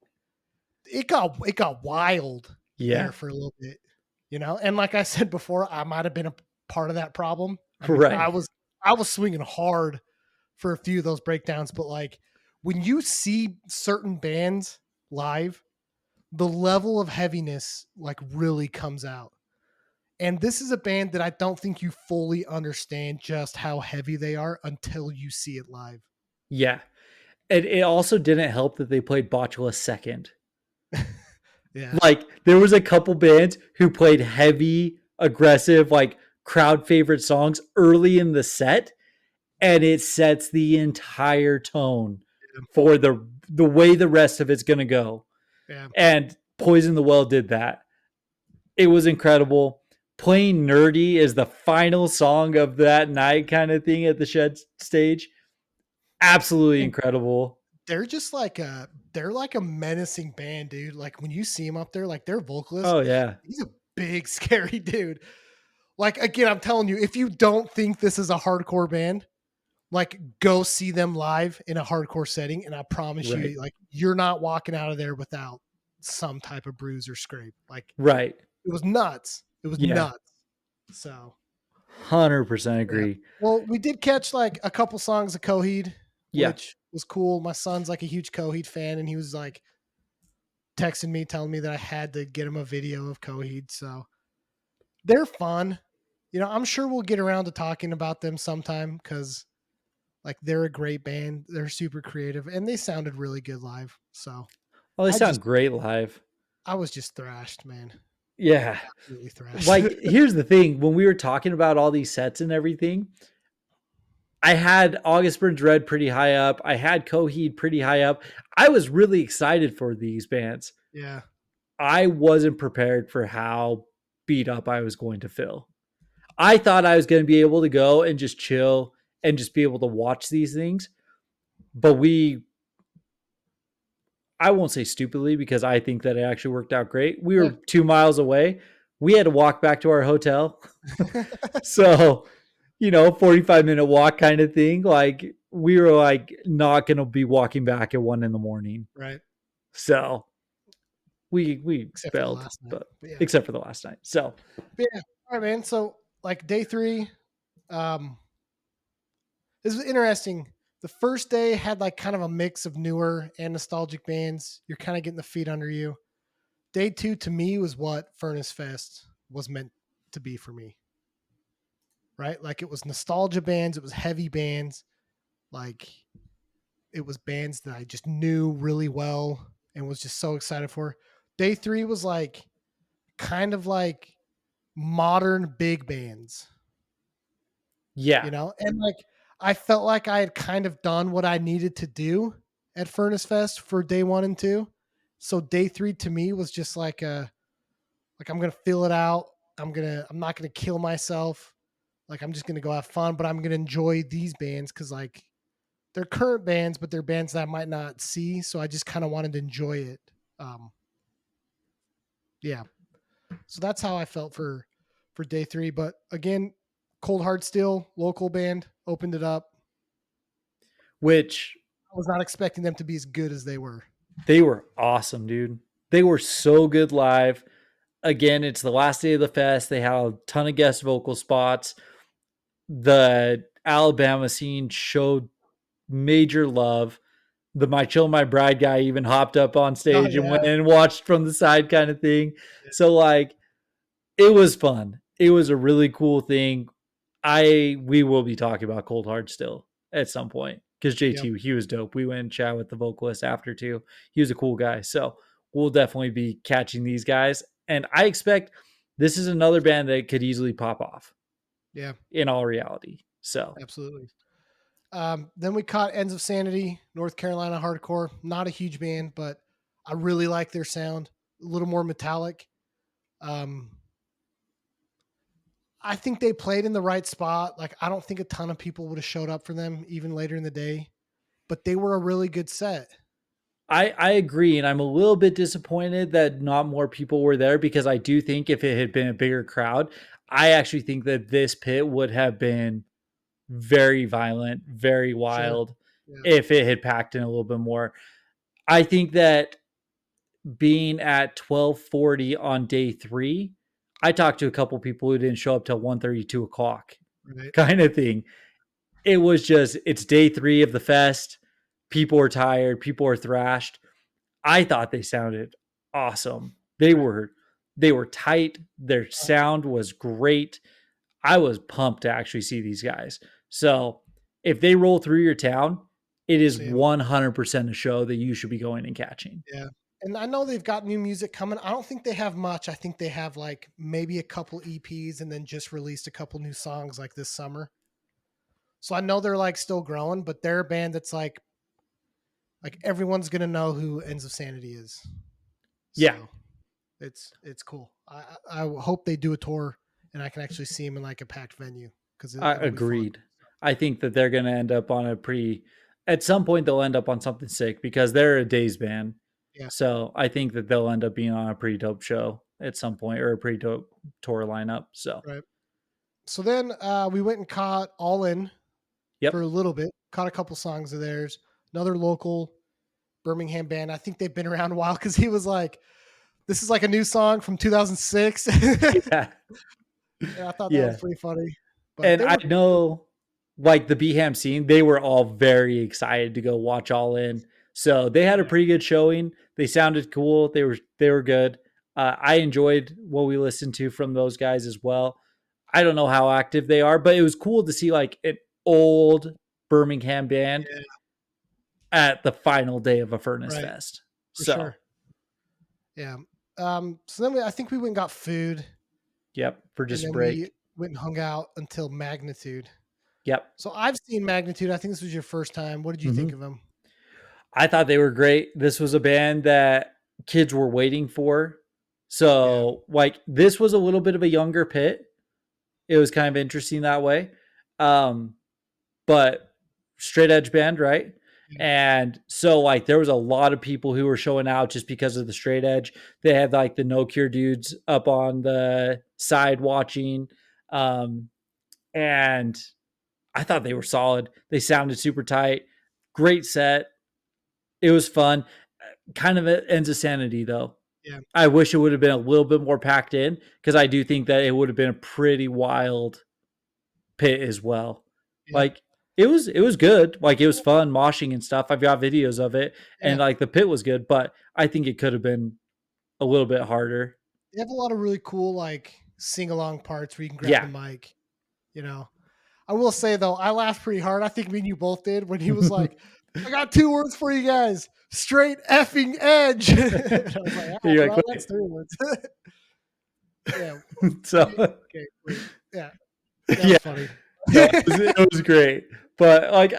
it got wild Yeah. there for a little bit, And like I said before, I might have been a part of that problem. I mean, Right. I was swinging hard for a few of those breakdowns, but like when you see certain bands live, the level of heaviness like really comes out. And this is a band that I don't think you fully understand just how heavy they are until you see it live. Yeah. And it also didn't help that they played Botula second. Yeah. Like there was a couple bands who played heavy, aggressive, like crowd favorite songs early in the set, and it sets the entire tone for the way the rest of it's gonna go. Yeah. And Poison the Well did that. It was incredible. Playing Nerdy is the final song of that night, kind of thing at the Shed stage. Absolutely incredible. They're just they're like a menacing band, dude. Like when you see them up there, like their vocalist, Oh yeah. he's a big, scary dude. Like again, I'm telling you, if you don't think this is a hardcore band, like go see them live in a hardcore setting, and I promise Right. you, like you're not walking out of there without some type of bruise or scrape. Like Right. it was nuts. It was Yeah. nuts. So 100% yeah. agree. Well, we did catch like a couple songs of Coheed, Yeah. which was cool. My son's like a huge Coheed fan, and he was like texting me, telling me that I had to get him a video of Coheed. So they're fun. I'm sure we'll get around to talking about them sometime because like they're a great band. They're super creative and they sounded really good live. So Oh, they I sound just great live. I was just thrashed, man. Yeah. Absolutely thrashed. Like, here's the thing. When we were talking about all these sets and everything, I had August Burns Red pretty high up. I had Coheed pretty high up. I was really excited for these bands. Yeah. I wasn't prepared for how beat up I was going to feel. I thought I was going to be able to go and just chill and just be able to watch these things. But I won't say stupidly because I think that it actually worked out great. We were 2 miles away. We had to walk back to our hotel. So, 45-minute walk kind of thing. Like we were like not going to be walking back at 1 a.m. Right. So we Except for the failed, last night. but But yeah. except for the last night. So But yeah. All right, man. So like day 3, this was interesting. The first day had like kind of a mix of newer and nostalgic bands. You're kind of getting the feet under you. Day 2 to me was what Furnace Fest was meant to be for me. Right? Like it was nostalgia bands, it was heavy bands, like it was bands that I just knew really well and was just so excited for. Day 3 was like kind of like modern big bands. yeah. And like I felt like I had kind of done what I needed to do at Furnace Fest for day 1 and 2. So day 3 to me was just like I'm going to fill it out. I'm not going to kill myself. Like I'm just going to go have fun, but I'm going to enjoy these bands cuz like they're current bands, but they're bands that I might not see. So I just kind of wanted to enjoy it. Um, yeah. So that's how I felt for day 3. But again, Cold Hard Steel, local band, opened it up. which I was not expecting them to be as good as they were. they were awesome, dude. They were so good live. Again, it's the last day of the fest. They had a ton of guest vocal spots. The Alabama scene showed major love. The My Chill My Bride guy even hopped up on Oh stage and went yeah. and watched from the side kind of thing. So like it was fun. It was a really cool thing. We will be talking about Cold Hard still at some point because Yep. JT, he was dope. We went and chat with the vocalist after too. He was a cool guy. So we'll definitely be catching these guys. And I expect this is another band that could easily pop off Yeah. in all reality. So Absolutely. Then we caught Ends of Sanity, North Carolina hardcore. Not a huge band, but I really like their sound. A little more metallic. Um, I think they played in the right spot. Like I don't think a ton of people would have showed up for them even later in the day, but they were a really good set. I agree. And I'm a little bit disappointed that not more people were there because I do think if it had been a bigger crowd, I actually think that this pit would have been very violent, very Sure. wild Yeah. if it had packed in a little bit more. I think that being at 12:40 on day 3, I talked to a couple people who didn't show up till 1:30, 2 o'clock Right. kind of thing. It was just, it's day 3 of the fest. People are tired. People are thrashed. I thought they sounded awesome. Right. They were tight. Their sound was great. I was pumped to actually see these guys. So if they roll through your town, it is See 'em. 100% a show that you should be going and catching. Yeah. And I know they've got new music coming. I don't think they have much. I think they have like maybe a couple EPs and then just released a couple new songs like this summer. So I know they're like still growing, but they're a band that's like everyone's gonna know who Ends of Sanity is. Yeah, So it's cool. I hope they do a tour and I can actually see them in like a packed venue because I it'll be fun. agreed. I think that they're going to end up on a pretty, at some point, they'll end up on something sick because they're a days band. Yeah. So I think that they'll end up being on a pretty dope show at some point or a pretty dope tour lineup. So, Right. So then we went and caught All In for yep. a little bit. Caught a couple songs of theirs. Another local Birmingham band. I think they've been around a while because he was like, "This is like a new song from 2006." Yeah. And I thought that was Yeah. pretty funny. But And they I were know like the Beham scene, they were all very excited to go watch All In. So they had a yeah, pretty good showing. They sounded cool. They were good. I enjoyed what we listened to from those guys as well. I don't know how active they are, but it was cool to see like an old Birmingham band yeah, at the final day of a Furnace right, Fest. for So, sure. Yeah. So then I think we went and got food, yep, for and just a then we break. went and hung out until Magnitude. Yep. So I've seen Magnitude. I think this was your first time. What did you think Mhm. of them? I thought they were great. This was a band that kids were waiting for. Yeah. So, like, this was a little bit of a younger pit. It was kind of interesting that way. Um, but straight edge band, right? Yeah. And so, like, there was a lot of people who were showing out just because of the straight edge. They had like the No Cure dudes up on the side watching. Um, and I thought they were solid. They sounded super tight. Great set. It was fun. Kind of ends of sanity though. Yeah. I wish it would have been a little bit more packed in because I do think that it would have been a pretty wild pit as well. Yeah. Like it was good. Like it was fun moshing and stuff. I've got videos of it and Yeah. like the pit was good, but I think it could have been a little bit harder. They have a lot of really cool like sing along parts where you can grab the Yeah. mic. You know, I will say though, I laughed pretty hard. I think me and you both did when he was like, "I got 2 words for you guys: straight effing edge." And I was like, "Ah, You're like, bro, that's wait. 3 words." Yeah. So Okay. Wait. Yeah. That yeah, was funny. no, it was great. But like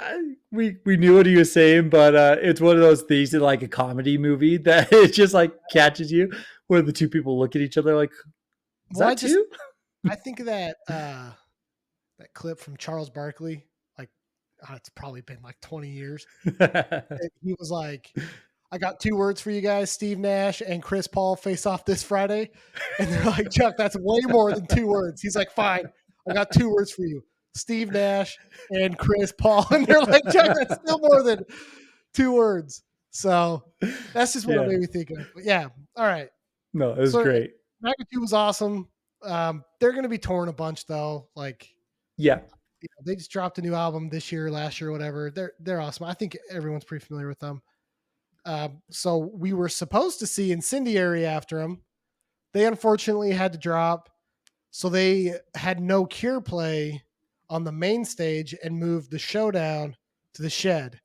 we knew what he was saying, but it's one of those things in like a comedy movie that it just like catches you where the two people look at each other like, is Well, that two? I think of that clip from Charles Barkley, like it's probably been like 20 years. And he was like, I got 2 words for you guys. Steve Nash and Chris Paul face off this Friday. And they're like, Chuck, that's way more than 2 words. He's like, fine. I got 2 words for you. Steve Nash and Chris Paul. And they're like, Chuck, that's still more than 2 words. So that's just what it made me think of. But yeah. All right. No, it was great. Magnitude was awesome. They're going to be touring a bunch though. Like, yeah, they just dropped a new album this year, last year, whatever. They're awesome. I think everyone's pretty familiar with them. So we were supposed to see Incendiary after them. They unfortunately had to drop. So they had No Cure play on the main stage and moved the showdown to the Shed.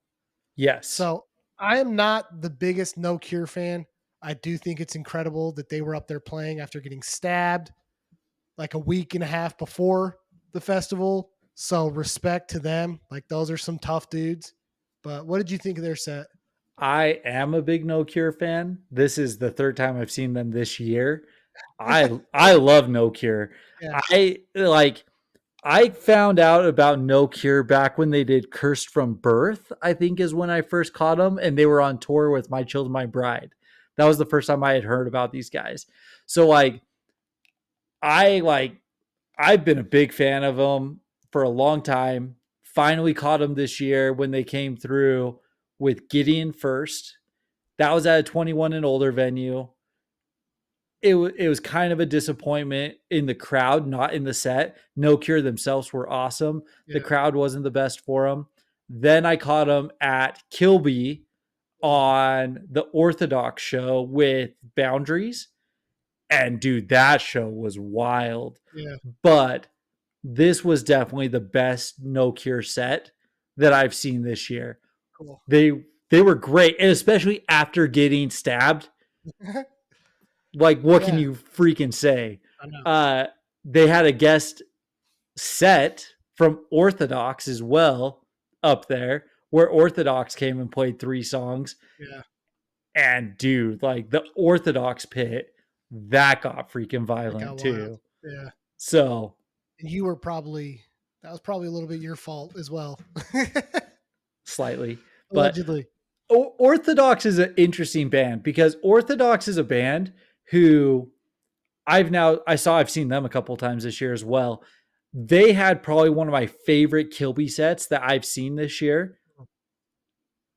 Yes. So I am not the biggest No Cure fan. I do think it's incredible that they were up there playing after getting stabbed like a week and a half before the festival. So respect to them. Like those are some tough dudes. But what did you think of their set? I am a big No Cure fan. This is the 3rd time I've seen them this year. I love No Cure. Yeah. I found out about No Cure back when they did Cursed from Birth, I think is when I first caught them, and they were on tour with My Children, My Bride. That was the first time I had heard about these guys. So I've been a big fan of them for a long time. Finally caught them this year when they came through with Gideon First. That was at a 21 and older venue. It was kind of a disappointment in the crowd, not in the set. No Cure themselves were awesome. Yeah. The crowd wasn't the best for them. Then I caught them at Kilby on the Orthodox show with Boundaries. And dude, that show was wild. Yeah. But this was definitely the best No Cure set that I've seen this year. Cool. They were great, and especially after getting stabbed. Like, what can you freaking say? They had a guest set from Orthodox as well up there, where Orthodox came and played 3 songs. Yeah. And dude, like the Orthodox pit, that got freaking violent too. Yeah. So you were that was probably a little bit your fault as well. Slightly. Allegedly. But Orthodox is an interesting band because Orthodox is a band who I've seen them a couple times this year as well. They had probably one of my favorite Kilby sets that I've seen this year.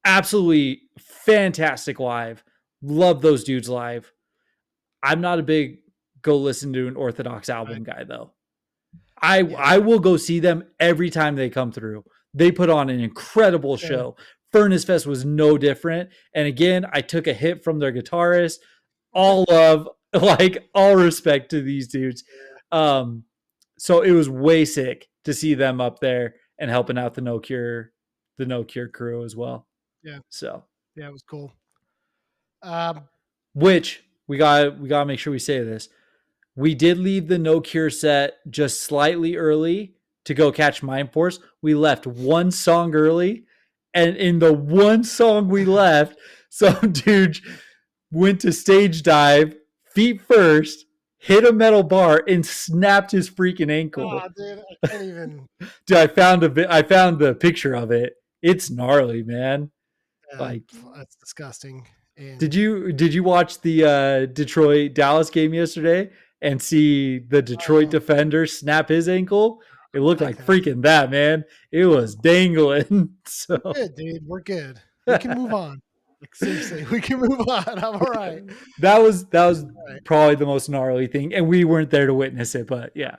Absolutely fantastic live. Love those dudes live. I'm not a big go listen to an Orthodox album guy though. I will go see them every time they come through. They put on an incredible show. Furnace Fest was no different. And again, I took a hit from their guitarist. All love, all respect to these dudes. So it was way sick to see them up there and helping out the No Cure crew as well. Yeah. So yeah, it was cool. Which we gotta make sure we say this. We did leave the No Cure set just slightly early to go catch Mind Force. We left one song early, and in the one song we left, some dude went to stage dive, feet first, hit a metal bar, and snapped his freaking ankle. Oh, dude, I can't even. Dude, I found the picture of it. It's gnarly, man. That's disgusting. And did you watch the Detroit Dallas game yesterday and see the Detroit defender snap his ankle? It looked like freaking that, man. It was dangling. So good, dude. We're good. We can move on. Like, seriously, we can move on. I'm all right. That was probably the most gnarly thing, and we weren't there to witness it, but yeah.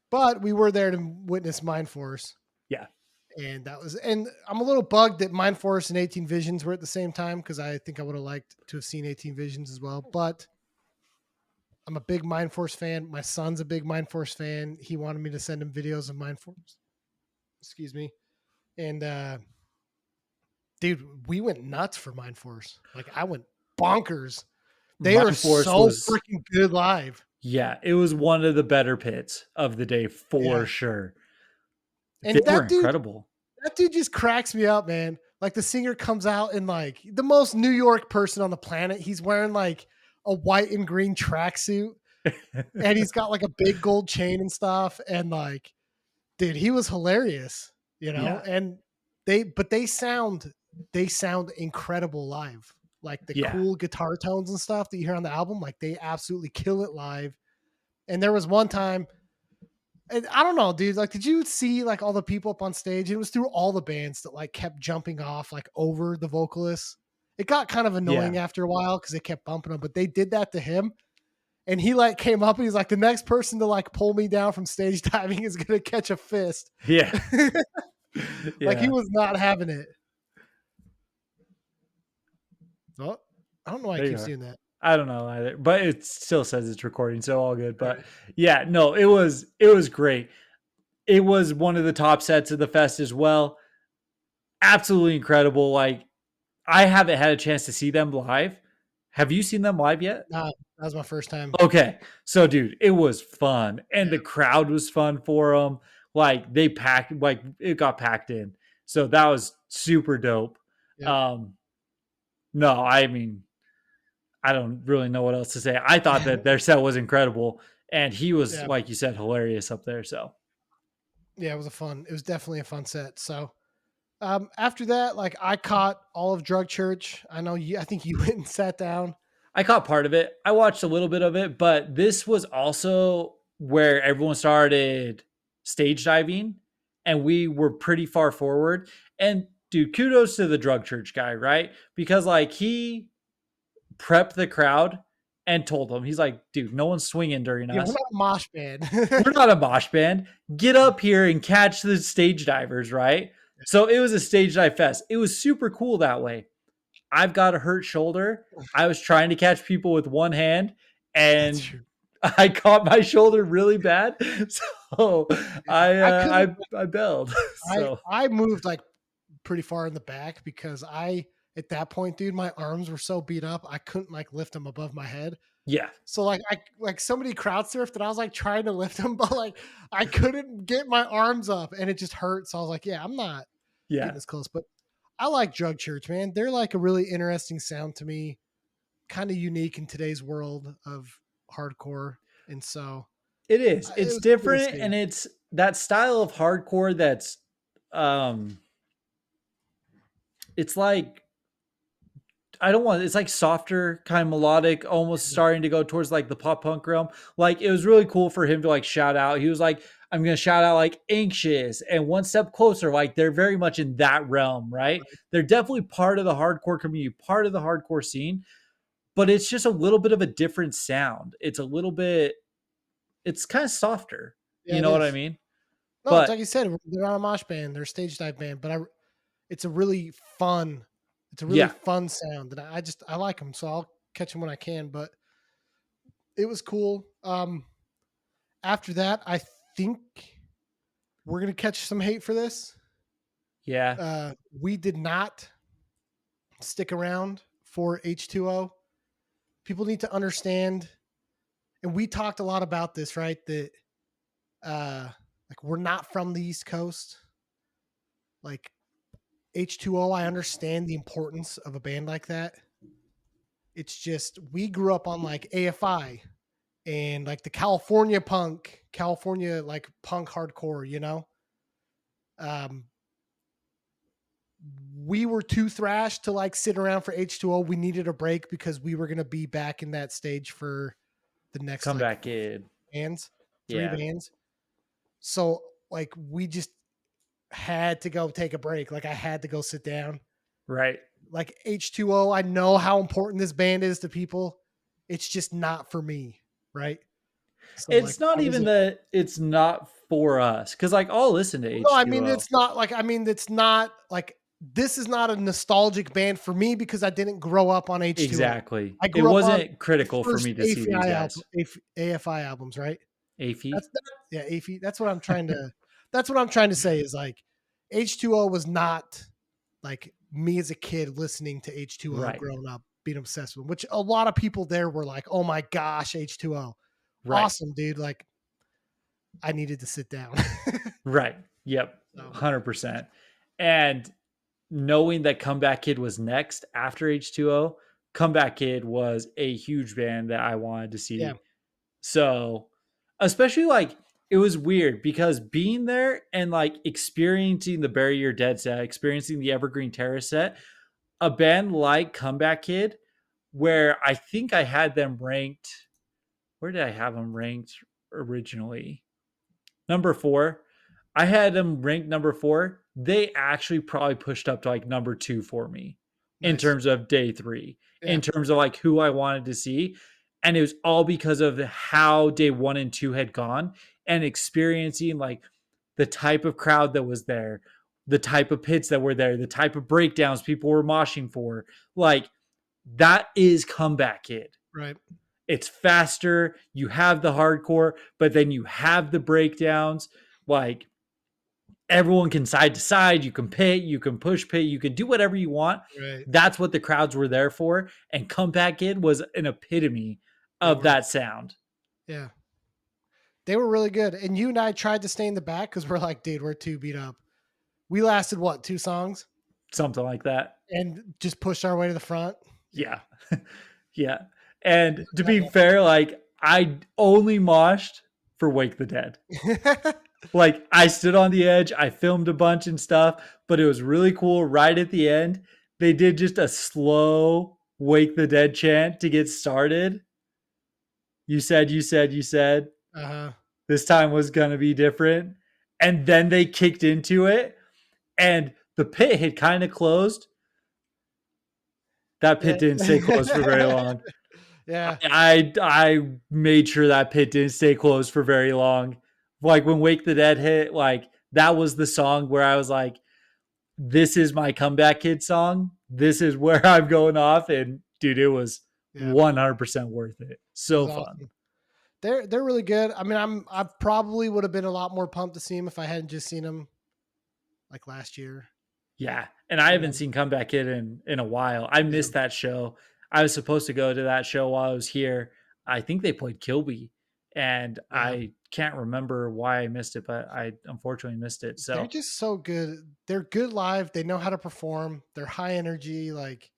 But we were there to witness Mind Force. Yeah. And I'm a little bugged that Mind Force and 18 Visions were at the same time because I think I would have liked to have seen 18 Visions as well. But I'm a big Mind Force fan. My son's a big Mind Force fan. He wanted me to send him videos of Mind Force. Excuse me. And dude, we went nuts for Mind Force. Like I went bonkers. They are so freaking good live. Yeah, it was one of the better pits of the day for sure. And they were incredible. That dude just cracks me up, man. Like the singer comes out in like the most New York person on the planet. He's wearing like a white and green tracksuit, and he's got like a big gold chain and stuff. And like, dude, he was hilarious, you know. Yeah. And they sound incredible live. Like the Yeah. cool guitar tones and stuff that you hear on the album, like they absolutely kill it live. And there was one time, and I don't know, dude. Like, did you see like all the people up on stage? It was through all the bands that like kept jumping off like over the vocalists. It got kind of Yeah. annoying after a while because they kept bumping him, but they did that to him. And he like came up and he's like, the next person to like pull me down from stage diving is gonna catch a fist. Yeah. Like he Yeah. was not having it. Oh, I don't know why I There you keep are. doing that. I don't know either, but it still says it's recording, so all good. But Right. yeah, no, it was great. It was one of the top sets of the fest as well. Absolutely incredible. Like, I haven't had a chance to see them live. Have you seen them live yet? Nah, that was my first time. Okay. So, dude, it was fun. And Yeah. the crowd was fun for them. Like, they packed, like, it got packed in. So, that was super dope. Yep. No, I mean, I don't really know what else to say. I thought that their set was incredible. And he was, Yeah. like you said, hilarious up there. So, Yeah, it was definitely a fun set. So after that, like I caught all of Drug Church. I think you went and sat down. I caught part of it. I watched a little bit of it, but this was also where everyone started stage diving and we were pretty far forward. And dude, kudos to the Drug Church guy, right? Because like he prepped the crowd and told them, he's like, dude, no one's swinging during Yeah, we're us. not a mosh band. We're not a mosh band. Get up here and catch the stage divers, right? So it was a stage dive fest. It was super cool that way. I've got a hurt shoulder. I was trying to catch people with one hand and I caught my shoulder really bad. So I bailed. So I moved like pretty far in the back because at that point, dude, my arms were so beat up I couldn't like lift them above my head. yeah. So like I like somebody crowd surfed and I was like trying to lift them, but like I couldn't get my arms up and it just hurt. So I was like, yeah, I'm not Yeah. getting this close. But I like Drug Church, man. They're like a really interesting sound to me, kind of unique in today's world of hardcore. And so It is. it It's was cool to different see. and it's that style of hardcore that's it's like it's like softer, kind of melodic, almost starting to go towards like the pop punk realm. Like it was really cool for him to like shout out. He was like, I'm going to shout out like Anxious and One Step Closer. Like they're very much in that realm, right? They're definitely part of the hardcore community, part of the hardcore scene, but it's just a little bit of a different sound. It's kind of softer. Yeah, You it know what I is. mean? No, it's But like you said, they're not a mosh band, they're a stage dive band, but it's a really fun, it's a really yeah, fun sound, and I like them, so I'll catch them when I can. But it was cool. After that, I think we're gonna catch some hate for this. yeah, We did not stick around for H2O. People need to understand, and we talked a lot about this, right? That like we're not from the East Coast. Like H2O, I understand the importance of a band like that. It's just we grew up on like AFI and like the California like punk hardcore, you know. Um, we were too thrashed to like sit around for H2O. We needed a break because we were gonna be back in that stage for the next like comeback kid. bands, three Yeah, bands. So like we just had to go take a break. Like I had to go sit down. right. Like H2O, I know how important this band is to people. It's just not for me, right? So like It's not I was even like, that it's not for us because like I'll listen to no, I mean H2O. it's not like this is not a nostalgic band for me because I didn't grow up on H2O. Exactly. I It grew up on wasn't the critical for first me to see these guys. AFI albums, right? AFI? That's yeah, AFI. That's what I'm trying to say is like H2O was not like me as a kid listening to H2O Right. growing up, being obsessed with them, which a lot of people there were like, oh my gosh, H2O. Right. Awesome, dude. Like I needed to sit down. Right. Yep. So, 100%. And knowing that Comeback Kid was next after H2O, Comeback Kid was a huge band that I wanted to yeah. see. So, especially like it was weird because being there and like experiencing the Bury Your Dead set, experiencing the Evergreen Terrace set, a band like Comeback Kid, where I think I had them ranked. Where did I have them ranked originally? Number 4. I had them ranked number 4. They actually probably pushed up to like number 2 for me in Nice. terms of day 3, Yeah. in terms of like who I wanted to see. And it was all because of how day 1 and 2 had gone and experiencing like the type of crowd that was there, the type of pits that were there, the type of breakdowns people were moshing for. Like that is Comeback Kid. Right. It's faster. You have the hardcore, but then you have the breakdowns. Like everyone can side to side. You can pit, you can push pit, you can do whatever you want. Right. That's what the crowds were there for. And Comeback Kid was an epitome of that sound. Yeah. They were really good. And you and I tried to stay in the back because we're like, dude, we're too beat up. We lasted what, 2 songs? Something like that. And just pushed our way to the front. Yeah. Yeah. And to be fair, like I only moshed for Wake the Dead. Like I stood on the edge, I filmed a bunch and stuff, but it was really cool. Right at the end, they did just a slow Wake the Dead chant to get started. You said, you said, you said. Uh-huh. This time was gonna be different. And then they kicked into it, and the pit had kind of closed. That pit didn't stay closed for very long. Yeah. I made sure that pit didn't stay closed for very long. Like when Wake the Dead hit, like that was the song where I was like, this is my Comeback Kid song. This is where I'm going off. And dude, it was 100% worth it. So fun. Awesome. They're really good. I mean, I probably would have been a lot more pumped to see them if I hadn't just seen them like last year. Yeah. And I haven't seen Comeback Kid in a while. I missed that show. I was supposed to go to that show while I was here. I think they played Kilby, and I can't remember why I missed it, but I unfortunately missed it. So they're just so good. They're good live. They know how to perform. They're high energy. Like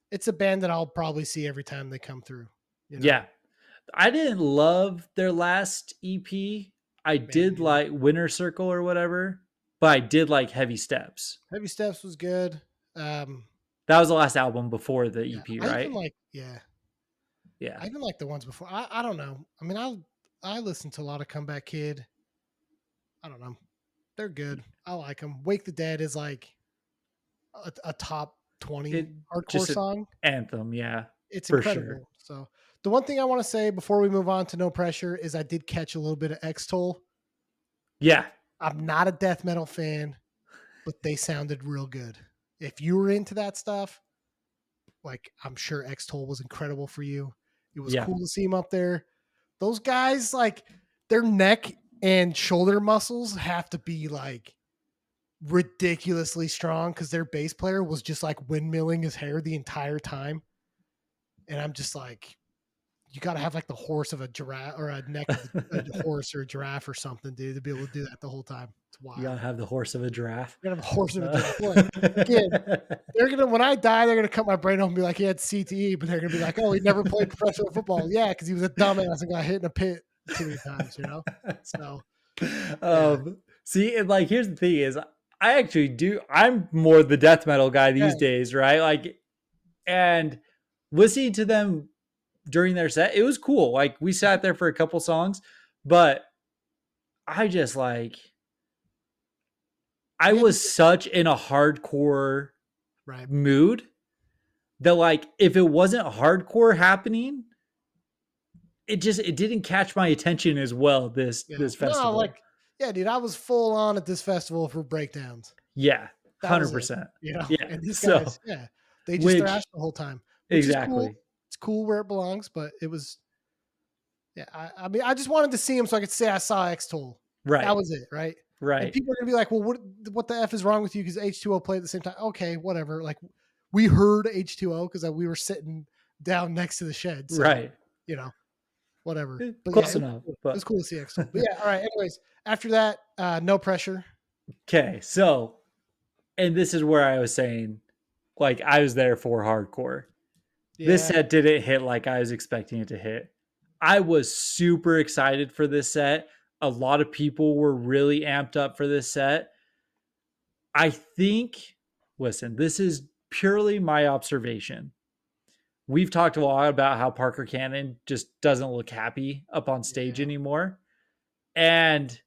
it's a band that I'll probably see every time they come through. You know? Yeah. I didn't love their last EP. I did like Winter Circle or whatever, but I did like Heavy Steps. Heavy Steps was good. That was the last album before the EP, right? I even like the ones before. I don't know. I mean, I listen to a lot of Comeback Kid. I don't know. They're good. I like them. Wake the Dead is like a top 20 hardcore song. Anthem, yeah. It's incredible. Sure. So the one thing I want to say before we move on to No Pressure is I did catch a little bit of X-Toll. Yeah. I'm not a death metal fan, but they sounded real good. If you were into that stuff, like I'm sure X-Toll was incredible for you. It was cool to see him up there. Those guys, like their neck and shoulder muscles have to be like ridiculously strong because their bass player was just like windmilling his hair the entire time. And I'm just like, you got to have like the horse of a giraffe or a neck of a horse or a giraffe or something, dude, to be able to do that the whole time. It's wild. You gotta have the horse of a giraffe. You gotta have a horse of a giraffe. Look, again, they're gonna when I die, they're gonna cut my brain off and be like, he had CTE, but they're gonna be like, oh, he never played professional football. Yeah, because he was a dumbass and got hit in a pit too many times, you know. So, see, and like, here's the thing: is I actually do. I'm more the death metal guy these days, right? Like, and listening to them during their set, it was cool. Like, we sat there for a couple songs, but I just like. I was such in a hardcore mood that like if it wasn't hardcore happening, it didn't catch my attention as well this festival. No, like dude, I was full on at this festival for breakdowns. Yeah, 100%. You know, yeah. And these guys, they just thrashed the whole time. Exactly. Cool. It's cool where it belongs, but it was. Yeah, I mean, I just wanted to see him so I could say I saw X-Toll. Right. That was it, right? Right. And people are gonna be like, well, what the F is wrong with you? Because H2O played at the same time. Okay, whatever. Like we heard H2O because we were sitting down next to the shed. So, right. You know, whatever. But close enough. It was cool to see X2O. But yeah, all right. Anyways, after that, No Pressure. Okay, so, and this is where I was saying, like, I was there for hardcore. Yeah. This set didn't hit like I was expecting it to hit. I was super excited for this set. A lot of people were really amped up for this set. I think, listen, this is purely my observation. We've talked a lot about how Parker Cannon just doesn't look happy up on stage Yeah. anymore. And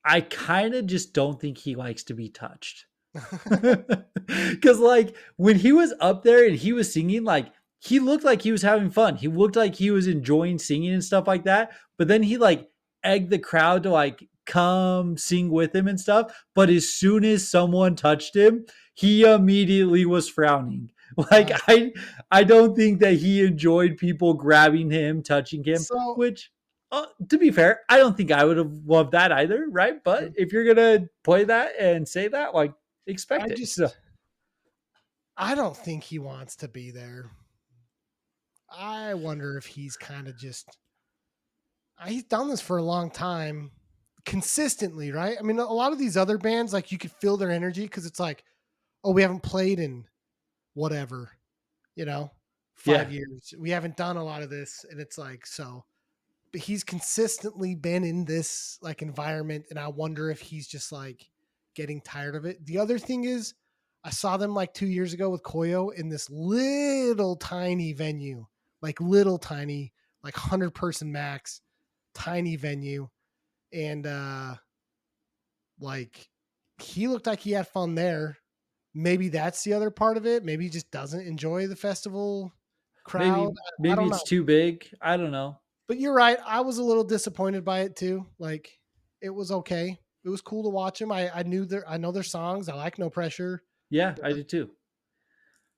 I kind of just don't think he likes to be touched. Because, like, when he was up there and he was singing, like, he looked like he was having fun. He looked like he was enjoying singing and stuff like that. But then he, like, egged the crowd to, like, come sing with him and stuff. But as soon as someone touched him, he immediately was frowning. Like, Uh, I don't think that he enjoyed people grabbing him, touching him, so which to be fair, I don't think I would have loved that either, right? But if you're gonna play that and say that, like, expect I it. So just I don't think he wants to be there. I wonder if he's kind of just he's done this for a long time consistently, right? I mean, a lot of these other bands, like you could feel their energy because it's like, oh, we haven't played in whatever, you know, yeah, 5 years. We haven't done a lot of this. And it's like, so, but he's consistently been in this like environment. And I wonder if he's just like getting tired of it. The other thing is, I saw them like 2 years ago with Koyo in this little tiny venue, like little tiny, like 100-person max, tiny venue. And like he looked like he had fun there. Maybe that's the other part of it. Maybe he just doesn't enjoy the festival crowd. I maybe don't it's know. too big. I don't know. But you're right. I was a little disappointed by it too. Like it was okay. It was cool to watch them. I know their songs. I like No Pressure. Yeah, I did too.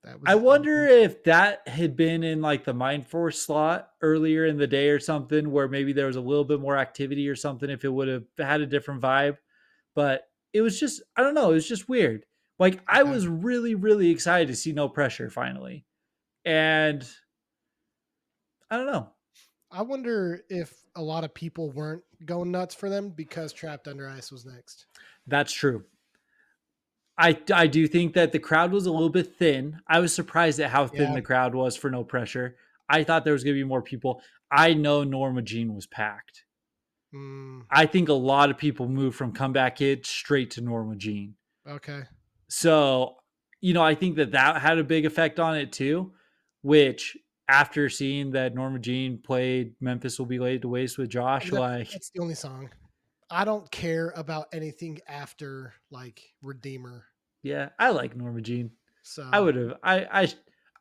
That I was wonder if that had been in like the Mind Force slot earlier in the day or something, where maybe there was a little bit more activity or something, if it would have had a different vibe. But it was just, I don't know, it was just weird. Like, I okay. was really, really excited to see No Pressure finally. And I don't know. I wonder if a lot of people weren't going nuts for them because Trapped Under Ice was next. That's true. I do think that the crowd was a little bit thin. I was surprised at how thin Yeah. the crowd was for No Pressure. I thought there was going to be more people. I know Norma Jean was packed. Mm, I think a lot of people moved from Comeback Kid straight to Norma Jean. okay. So, I think that that had a big effect on it too, which after seeing that Norma Jean played Memphis Will Be Laid to Waste with I Josh, mean, like, that's the only song. I don't care about anything after like Redeemer. yeah, I like Norma Jean. I So would have,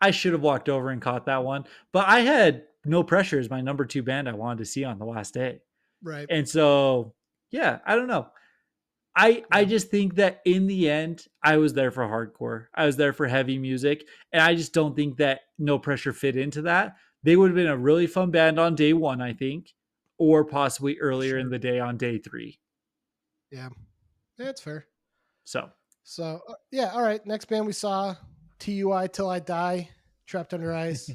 I should have walked over and caught that one, but I had No Pressure as my number two band I wanted to see on the last day. right. And so, yeah, I don't know. I Yeah. just think that in the end, I was there for hardcore. I was there for heavy music, and I just don't think that No Pressure fit into that. They would have been a really fun band on day one, I think, or possibly earlier in Sure. the day on day three. Yeah. That's fair. So So yeah. All right. Next band we saw, TUI Till I Die, Trapped Under Ice.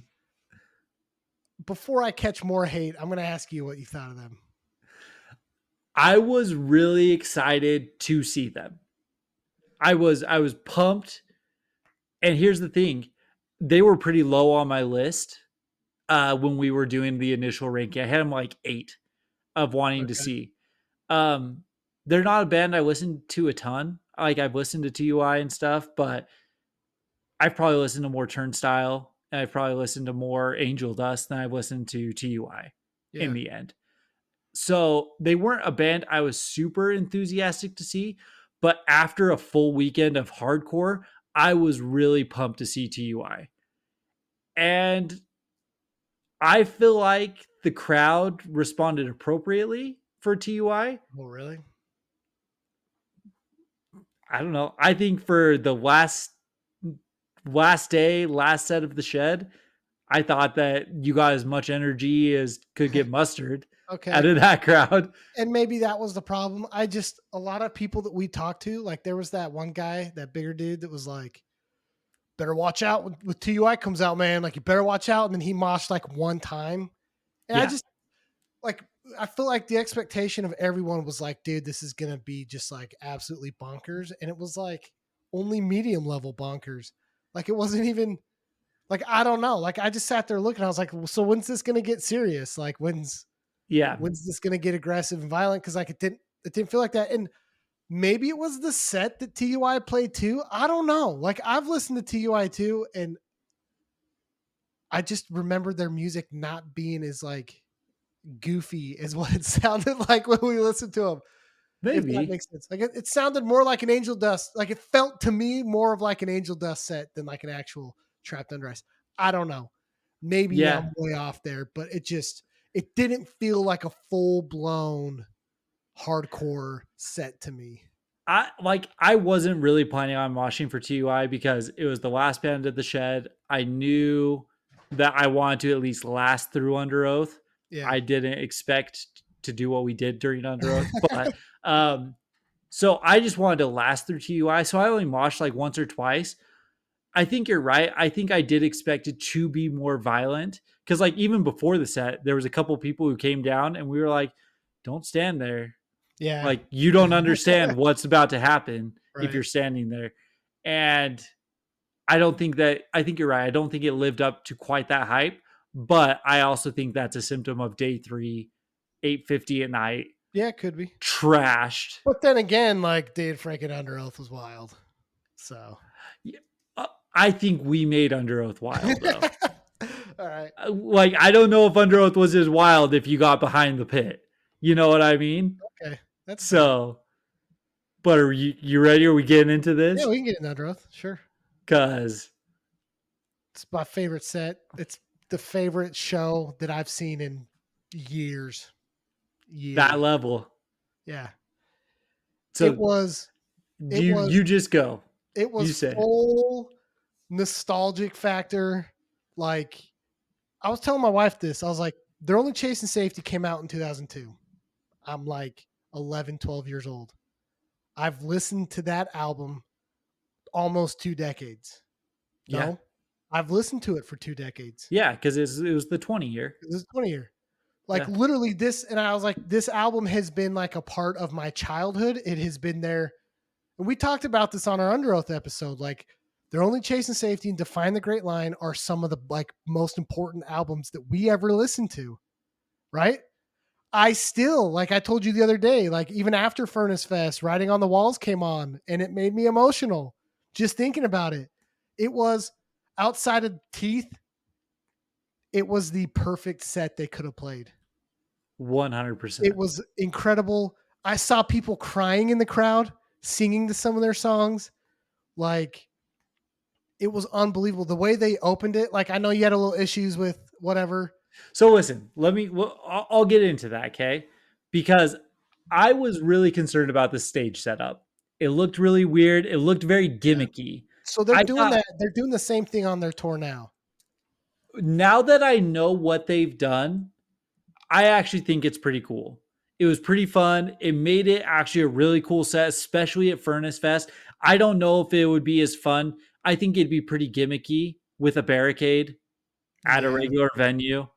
Before I catch more hate, I'm going to ask you what you thought of them. I was really excited to see them. I was pumped. And here's the thing, they were pretty low on my list when we were doing the initial ranking. I had them like 8 of wanting to Okay. see. Um, they're not a band I listen to a ton. Like, I've listened to TUI and stuff, but I've probably listened to more Turnstile and I've probably listened to more Angel Dust than I've listened to TUI in Yeah. the end. So they weren't a band I was super enthusiastic to see, but after a full weekend of hardcore, I was really pumped to see TUI. And I feel like the crowd responded appropriately for TUI. Oh, really? I don't know. I think for the last day, last set of the shed, I thought that you got as much energy as could get mustered out Okay. of that crowd. And maybe that was the problem. A lot of people that we talked to, like there was that one guy, that bigger dude that was like, better watch out with TUI comes out, man. Like you better watch out. And then he moshed like one time. And I Yeah. just like, I feel like the expectation of everyone was like, dude, this is going to be just like absolutely bonkers. And it was like only medium level bonkers. Like it wasn't even like, I don't know. Like I just sat there looking, I was like, so when's this going to get serious? Like when's Yeah. When's this gonna get aggressive and violent? Because like it didn't feel like that. And maybe it was the set that TUI played too. I don't know. Like I've listened to TUI too, and I just remember their music not being as like goofy as what it sounded like when we listened to them. If that Maybe. makes sense. Like it sounded more like an Angel Dust. Like it felt to me more of like an Angel Dust set than like an actual Trapped Under Ice. I don't know. Maybe Yeah. I'm way off there, but it didn't feel like a full blown hardcore set to me. I wasn't really planning on watching for TUI because it was the last band at the Shed. I knew that I wanted to at least last through Under Oath. Yeah. I didn't expect to do what we did during Under Oath, but so I just wanted to last through TUI. So I only watched like once or twice. I think you're right. I think I did expect it to be more violent because like even before the set, there was a couple people who came down and we were like, "Don't stand there. Yeah. Like you don't understand what's about to happen if Right. you're standing there." And I think you're right. I don't think it lived up to quite that hype, but I also think that's a symptom of day 3, 8:50 at night, Yeah, it could be. trashed. But then again, like Dave Franken Under Oath was wild. So Yeah, I think we made Under Oath wild though. all right. Like I don't know if Under Oath was as wild if you got behind the pit. You know what I mean? Okay. That's fair. So, but are you ready? Are we getting into Yeah, this? we can get an Under Oath. Sure. Because It's my favorite set. It's the favorite show that I've seen in years. that Years. level. Yeah. It So was it was you just go. it You was say. full nostalgic factor. Like I was telling my wife this. I was like, They're Only Chasing Safety came out in 2002. I'm like 11, 12 years old. I've listened to that album almost 2 decades. Yeah. No, I've listened to it for 2 decades. Yeah, because it was the 20 year. This is 20 year. Like Yeah. literally this, and I was like, this album has been like a part of my childhood. It has been there. And we talked about this on our Under Oath episode. Like They're Only Chasing Safety and Define the Great Line are some of the like most important albums that we ever listened to. Right. I still, like I told you the other day, like even after Furnace Fest, Writing on the Walls came on and it made me emotional just thinking about it. It was outside of Teeth, it was the perfect set they could have played. 100%. It was incredible. I saw people crying in the crowd, singing to some of their songs. Like it was unbelievable. The way they opened it, like I know you had a little issues with whatever. So listen, I'll get into that, okay? Because I was really concerned about the stage setup. It looked really weird. It looked very Yeah. gimmicky. So they're I doing thought that. They're doing the same thing on their tour now. now that I know what they've done, I actually think it's pretty cool. It was pretty fun. It made it actually a really cool set, especially at Furnace Fest. I don't know if it would be as fun. I think it'd be pretty gimmicky with a barricade at a Yeah. regular venue.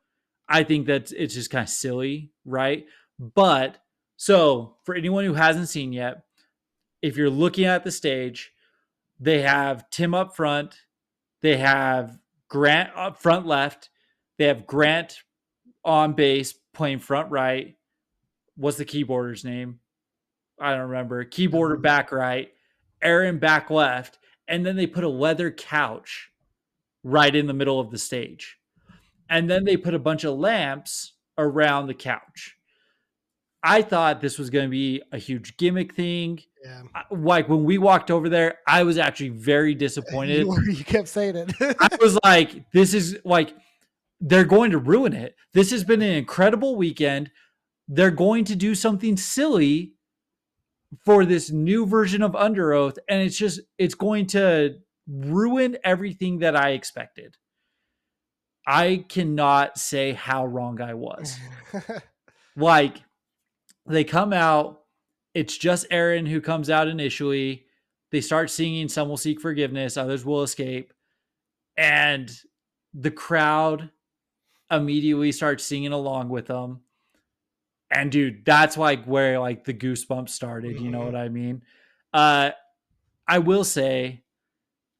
I think that it's just kind of silly, right? But so for anyone who hasn't seen yet, if you're looking at the stage, they have Tim up front, they have Grant up front left, they have Grant on bass playing front right. What's the keyboarder's name? I don't remember. Keyboarder back right, Aaron back left, and then they put a leather couch right in the middle of the stage. And then they put a bunch of lamps around the couch. I thought this was going to be a huge gimmick thing. Yeah. Like when we walked over there, I was actually very disappointed. You kept saying it. I was like, this is like, they're going to ruin it. This has been an incredible weekend. They're going to do something silly for this new version of Under Oath. And it's going to ruin everything that I expected. I cannot say how wrong I was. Like, they come out, it's just Aaron who comes out initially. They start singing Some Will Seek Forgiveness, Others Will Escape. And the crowd immediately starts singing along with them. And dude, that's like where like the goosebumps started. You know what I mean? I will say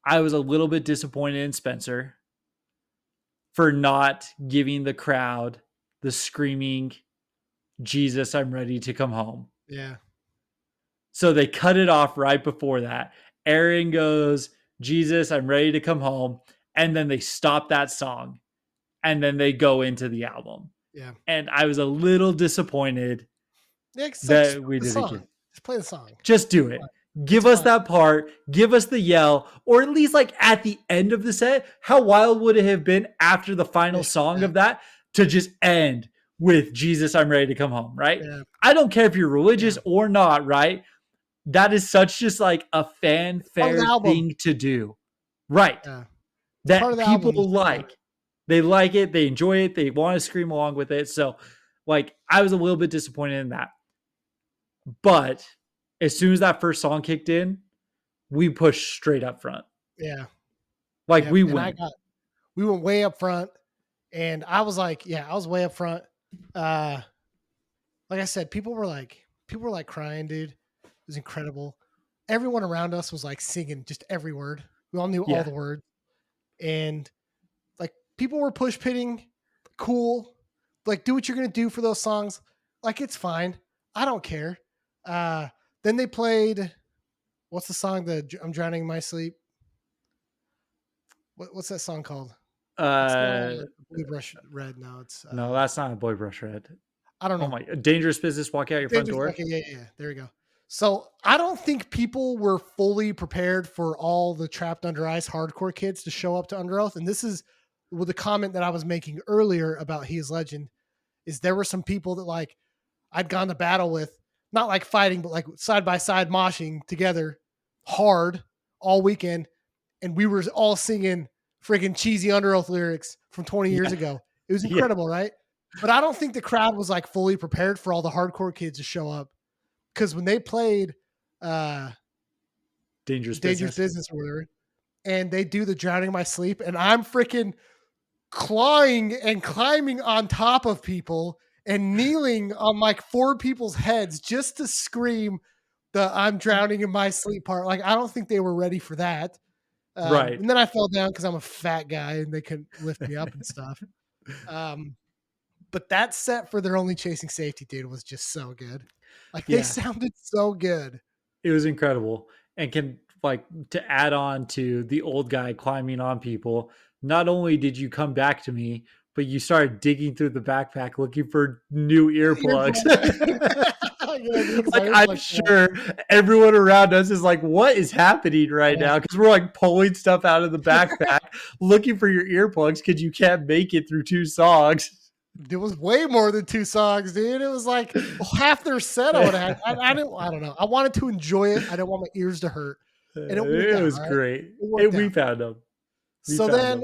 I was a little bit disappointed in Spencer for not giving the crowd the screaming Jesus, I'm ready to come home. Yeah. So they cut it off right before that. Aaron goes, Jesus, I'm ready to come home. And then they stop that song and then they go into the album. Yeah. And I was a little disappointed Yeah. It's like just that play we the didn't song. get. Just play the song. Just do it. Give It's us fine. that part. Give us the yell, or at least like at the end of the set. How wild would it have been after the final Finish song that. of that to just end with Jesus, I'm ready to come home, right? Yeah. I don't care if you're religious Yeah. or not, right? That is such just like a Part of the fanfare album. thing to do, right? Yeah. It's part of That the people album. You should do it. they like it, they enjoy it, they want to scream along with it. So like I was a little bit disappointed in that, but as soon as that first song kicked in, we pushed straight up front. Yeah. Like Yep. we And went. we went way up front, and I was like, yeah, I was way up front. Like I said, people were like crying, dude. It was incredible. Everyone around us was like singing just every word. We all knew all Yeah. the words, and like people were push pitting. Cool, like do what you're gonna do for those songs. Like it's fine. I don't care. Then they played. What's the song that I'm drowning in my sleep? What's that song called? It's not Blue Brush Red. No, it's No, that's not a Boy Brush Red. I don't Oh know. my, dangerous business. Walk out your front Dangerous. door. Okay, yeah. There we go. So I don't think people were fully prepared for all the Trapped Under Ice hardcore kids to show up to Under Oath, and this is with the comment that I was making earlier about He Is Legend. Is there were some people that like I'd gone to battle with, not like fighting, but like side by side moshing together hard all weekend, and we were all singing freaking cheesy Under Oath lyrics from 20 years ago. It was Yeah. incredible, right? But I don't think the crowd was like fully prepared for all the hardcore kids to show up. Because when they played Dangerous Business or whatever, and they do the Drowning in My Sleep, and I'm freaking clawing and climbing on top of people and kneeling on like 4 people's heads just to scream the I'm drowning in my sleep part. Like, I don't think they were ready for that. Right. And then I fell down because I'm a fat guy and they couldn't lift me up and stuff. But that set for They're Only Chasing Safety, dude, was just so good. Like Yeah. they sounded so good. It was incredible. And can like to add on to the old guy climbing on people, not only did you come back to me, but you started digging through the backpack looking for new earplugs. Like I'm sure everyone around us is like, what is happening right now? Because we're like pulling stuff out of the backpack, looking for your earplugs because you can't make it through 2 songs. It was way more than 2 songs, dude. It was like half their set I would have had. I don't know. I wanted to enjoy it. I didn't want my ears to hurt. And it was great. We found them. So then,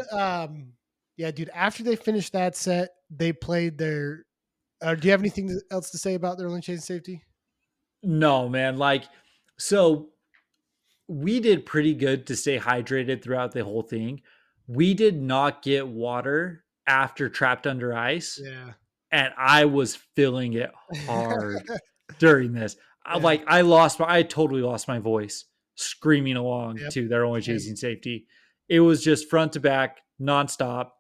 yeah, dude, after they finished that set, they played their do you have anything else to say about They're Only Chasing Safety? No, man. Like, so we did pretty good to stay hydrated throughout the whole thing. We did not get water after Trapped Under Ice. Yeah. And I was feeling it hard during this. Yeah. I totally lost my voice screaming along to They're Only Chasing Safety. It was just front to back, nonstop,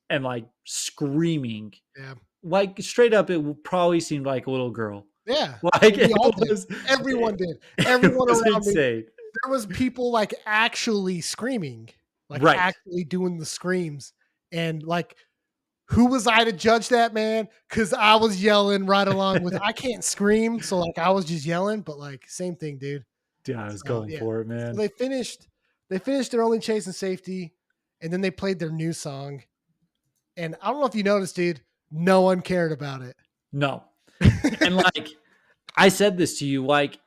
and like screaming. Yeah. Like straight up, it probably seemed like a little girl. Yeah. Like it was, everyone did. Everyone around insane. me. There was people like actually screaming, like actually doing the screams. And like, who was I to judge that, man? Because I was yelling right along with. I can't scream, so like I was just yelling. But like, same thing, dude. Yeah, I was going for it, man. So they finished. They're Only Chasing Safety, and then they played their new song. And I don't know if you noticed, dude. No one cared about it. No. And like, I said this to you, like,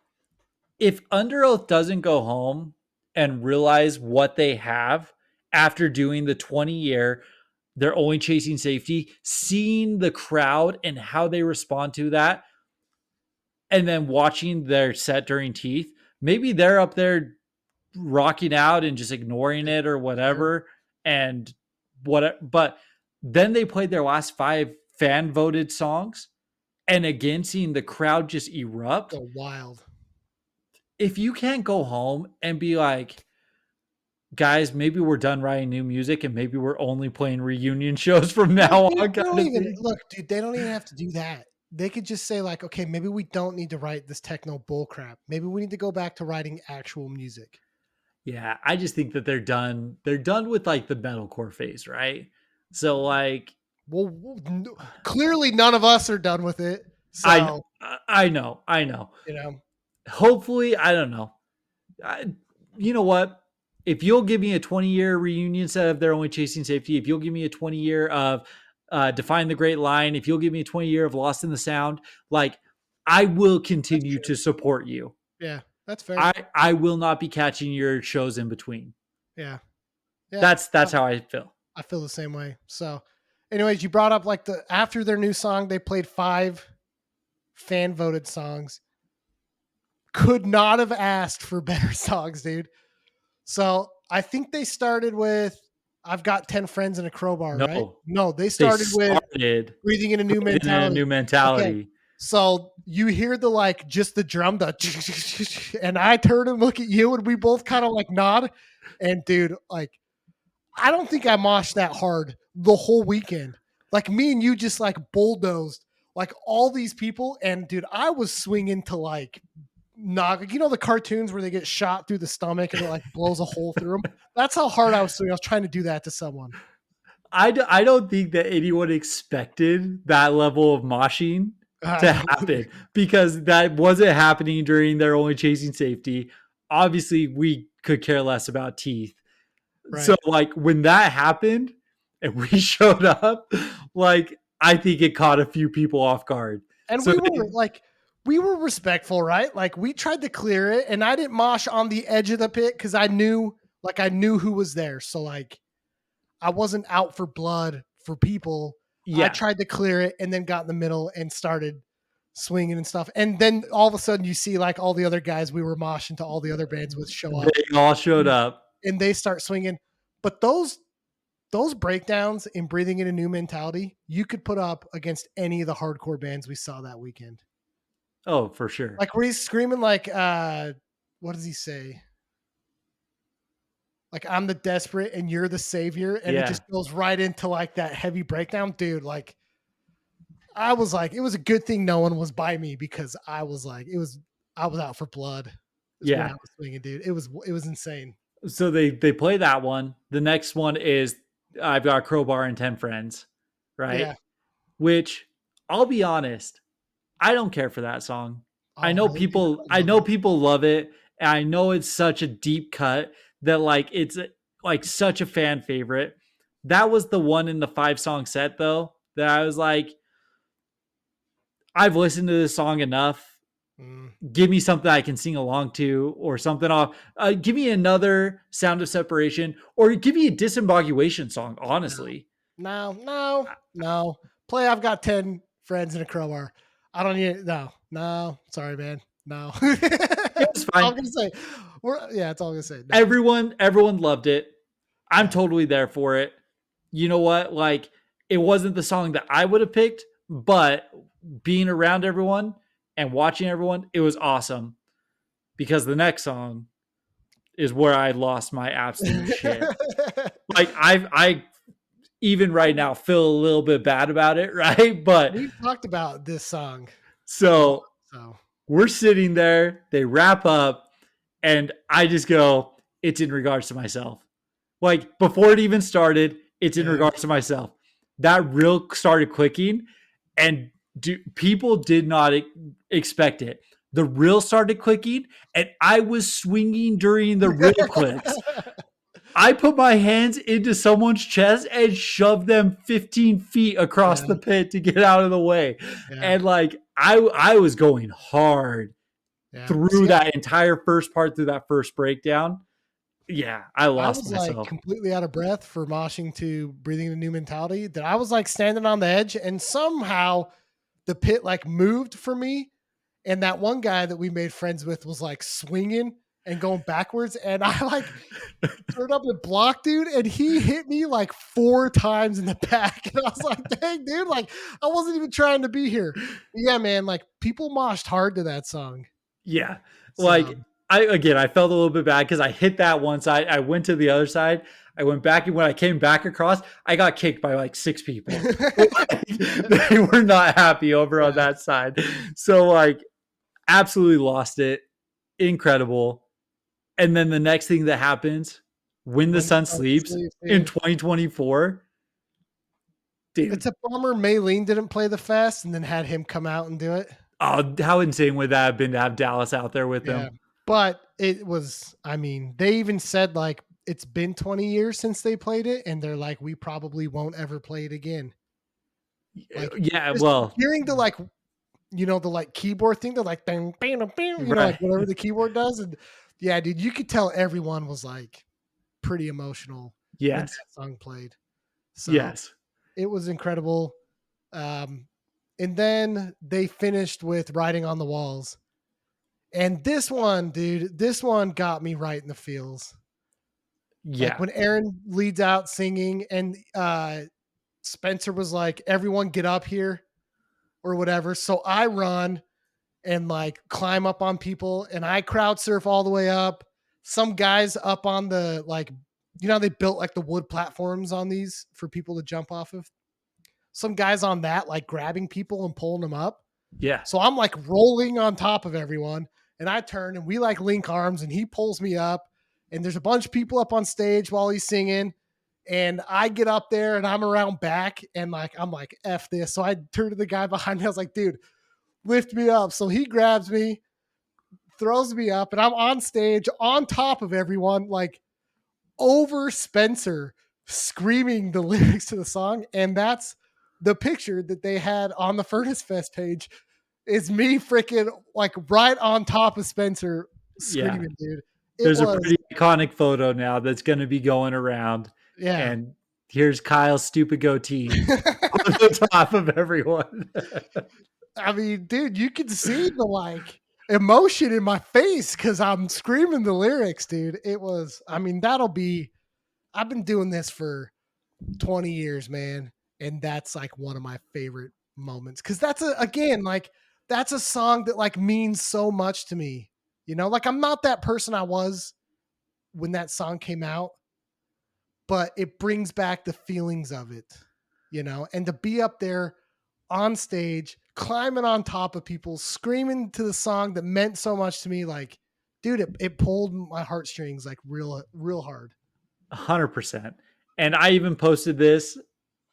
if Under Oath doesn't go home and realize what they have after doing the 20-year, They're Only Chasing Safety, seeing the crowd and how they respond to that, and then watching their set during Teeth, maybe they're up there rocking out and just ignoring it or whatever. And but then they played their last 5 fan voted songs. And again, seeing the crowd just erupt. So wild. If you can't go home and be like, guys, maybe we're done writing new music and maybe we're only playing reunion shows from now on. Look, dude, they don't even have to do that. they could just say like, okay, maybe we don't need to write this techno bull crap. Maybe we need to go back to writing actual music. Yeah, I just think that they're done. They're done with like the metalcore phase, right? So like Well, clearly none of us are done with it. I So, I know, I know. you know, Hopefully, I don't know. I, you know what? If you'll give me a 20-year reunion set of They're Only Chasing Safety, if you'll give me a 20-year of Define the Great Line, if you'll give me a 20-year of Lost in the Sound, like I will continue to support you. yeah, that's fair. I will not be catching your shows in between. Yeah. Yeah. That's how I feel. I feel the same way. So, anyways, you brought up like after their new song, they played 5 fan voted songs. Could not have asked for better songs, dude. So I think they started with I've Got 10 Friends and a Crowbar, right? No, No, they they started with started Breathing in a New in a Mentality. new Okay. mentality. So you hear the like just the drum, and I turn and look at you, and we both kind of like nod. And dude, like I don't think I moshed that hard the whole weekend. Like me and you just like bulldozed like all these people, and dude, I was swinging to like knock. You know the cartoons where they get shot through the stomach and it like blows a hole through them. That's how hard I was swinging. I was trying to do that to someone. I don't think that anyone expected that level of moshing to happen because that wasn't happening during They're Only Chasing Safety. Obviously, we could care less about teeth. Right. So, like, when that happened and we showed up, like, I think it caught a few people off guard. And So we were respectful, right? Like we tried to clear it, and I didn't mosh on the edge of the pit because I knew who was there. So like I wasn't out for blood for people. I tried to clear it and then got in the middle and started swinging and stuff. And then all of a sudden you see like all the other guys we were moshing to all the other bands with show up. They all showed up. And they start swinging. But those breakdowns in Breathing in a New Mentality, you could put up against any of the hardcore bands we saw that weekend. Oh, for sure. Like where he's screaming like what does he say? Like I'm the desperate and you're the savior, and it just goes right into like that heavy breakdown, dude. Like I was like, it was a good thing no one was by me because I was like, I was out for blood. When I was swinging, dude. It was insane. So they play that one. The next one is I've Got a Crowbar and 10 Friends, right? Yeah. Which I'll be honest, I don't care for that song. I know people love it, and I know it's such a deep cut that like it's like such a fan favorite. That was the one in the 5-song set though that I was like, I've listened to this song enough. Give me something I can sing along to, or something off. Give me another Sound of Separation, or give me a Disembogulation song. Honestly, no. Play I've Got 10 Friends and a Crowbar. I don't need it. No. Sorry, man. No. It's fine. I'm gonna say, it's all I'm gonna say. No. Everyone loved it. I'm totally there for it. You know what? Like, it wasn't the song that I would have picked, but being around everyone and watching everyone, it was awesome. Because the next song is where I lost my absolute shit. Like I even right now feel a little bit bad about it, right? But we've talked about this song. So we're sitting there, they wrap up, and I just go, it's in regards to myself. Like before it even started, it's in regards to myself. That reel started clicking, and people did not expect it. The reel started clicking, and I was swinging during the reel clicks. I put my hands into someone's chest and shoved them 15 feet across the pit to get out of the way. And like, I was going hard through that entire first part, through that first breakdown. Yeah, I lost myself. Like completely out of breath for moshing to Breathing in a New Mentality, that I was like standing on the edge, and somehow the pit like moved for me. And that one guy that we made friends with was like swinging and going backwards, and I like turned up and blocked, dude, and he hit me like 4 times in the back, and I was like, dang, dude, like I wasn't even trying to be here. But yeah, man, like people moshed hard to that song. Yeah, like I felt a little bit bad because I hit that one side, I went to the other side, I went back, and when I came back across, I got kicked by like 6 people. They were not happy over on that side. So like absolutely lost it. Incredible. And then the next thing that happens, When the When the Sun sun Sleeps sleeps, in dude. 2024, dude. It's a bummer Maylene didn't play the fest and then had him come out and do it. Oh, how insane would that have been to have Dallas out there with Yeah. them? But it was, I mean, they even said like it's been 20 years since they played it, and they're like, we probably won't ever play it again. Like Yeah, just well, hearing the like, the like keyboard thing, they're like bang, bang, bang, like right. whatever the keyboard does. And yeah, dude, you could tell everyone was like pretty emotional when Yes. that song played. So Yes. it was incredible. Um, and then they finished with Writing on the Walls. And this one, dude, this one got me right in the feels. Like Yeah. when Aaron leads out singing and Spencer was like, everyone get up here or whatever. So I run and like climb up on people and I crowd surf all the way up. Some guys up on the like, they built like the wood platforms on these for people to jump off of. Some guys on that, like grabbing people and pulling them up. Yeah. So I'm like rolling on top of everyone and I turn and we like link arms and he pulls me up and there's a bunch of people up on stage while he's singing and I get up there and I'm around back and like I'm like F this. So I turn to the guy behind me. I was like, dude, lift me up. So he grabs me, throws me up, and I'm on stage on top of everyone, like over Spencer screaming the lyrics to the song. And that's the picture that they had on the Furnace Fest page is me freaking like right on top of Spencer Yeah. screaming, dude. It There's a was, pretty iconic photo now that's going to be going around. yeah. And here's Kyle's stupid goatee on the top of everyone. I mean, dude, you can see the like emotion in my face because I'm screaming the lyrics, dude. It was, I mean, I've been doing this for 20 years, man. And that's like one of my favorite moments. Cause again, like that's a song that like means so much to me. Like I'm not that person I was when that song came out, but it brings back the feelings of it, and to be up there on stage, climbing on top of people, screaming to the song that meant so much to me. Like, dude, it pulled my heartstrings like real, real hard. 100%. And I even posted this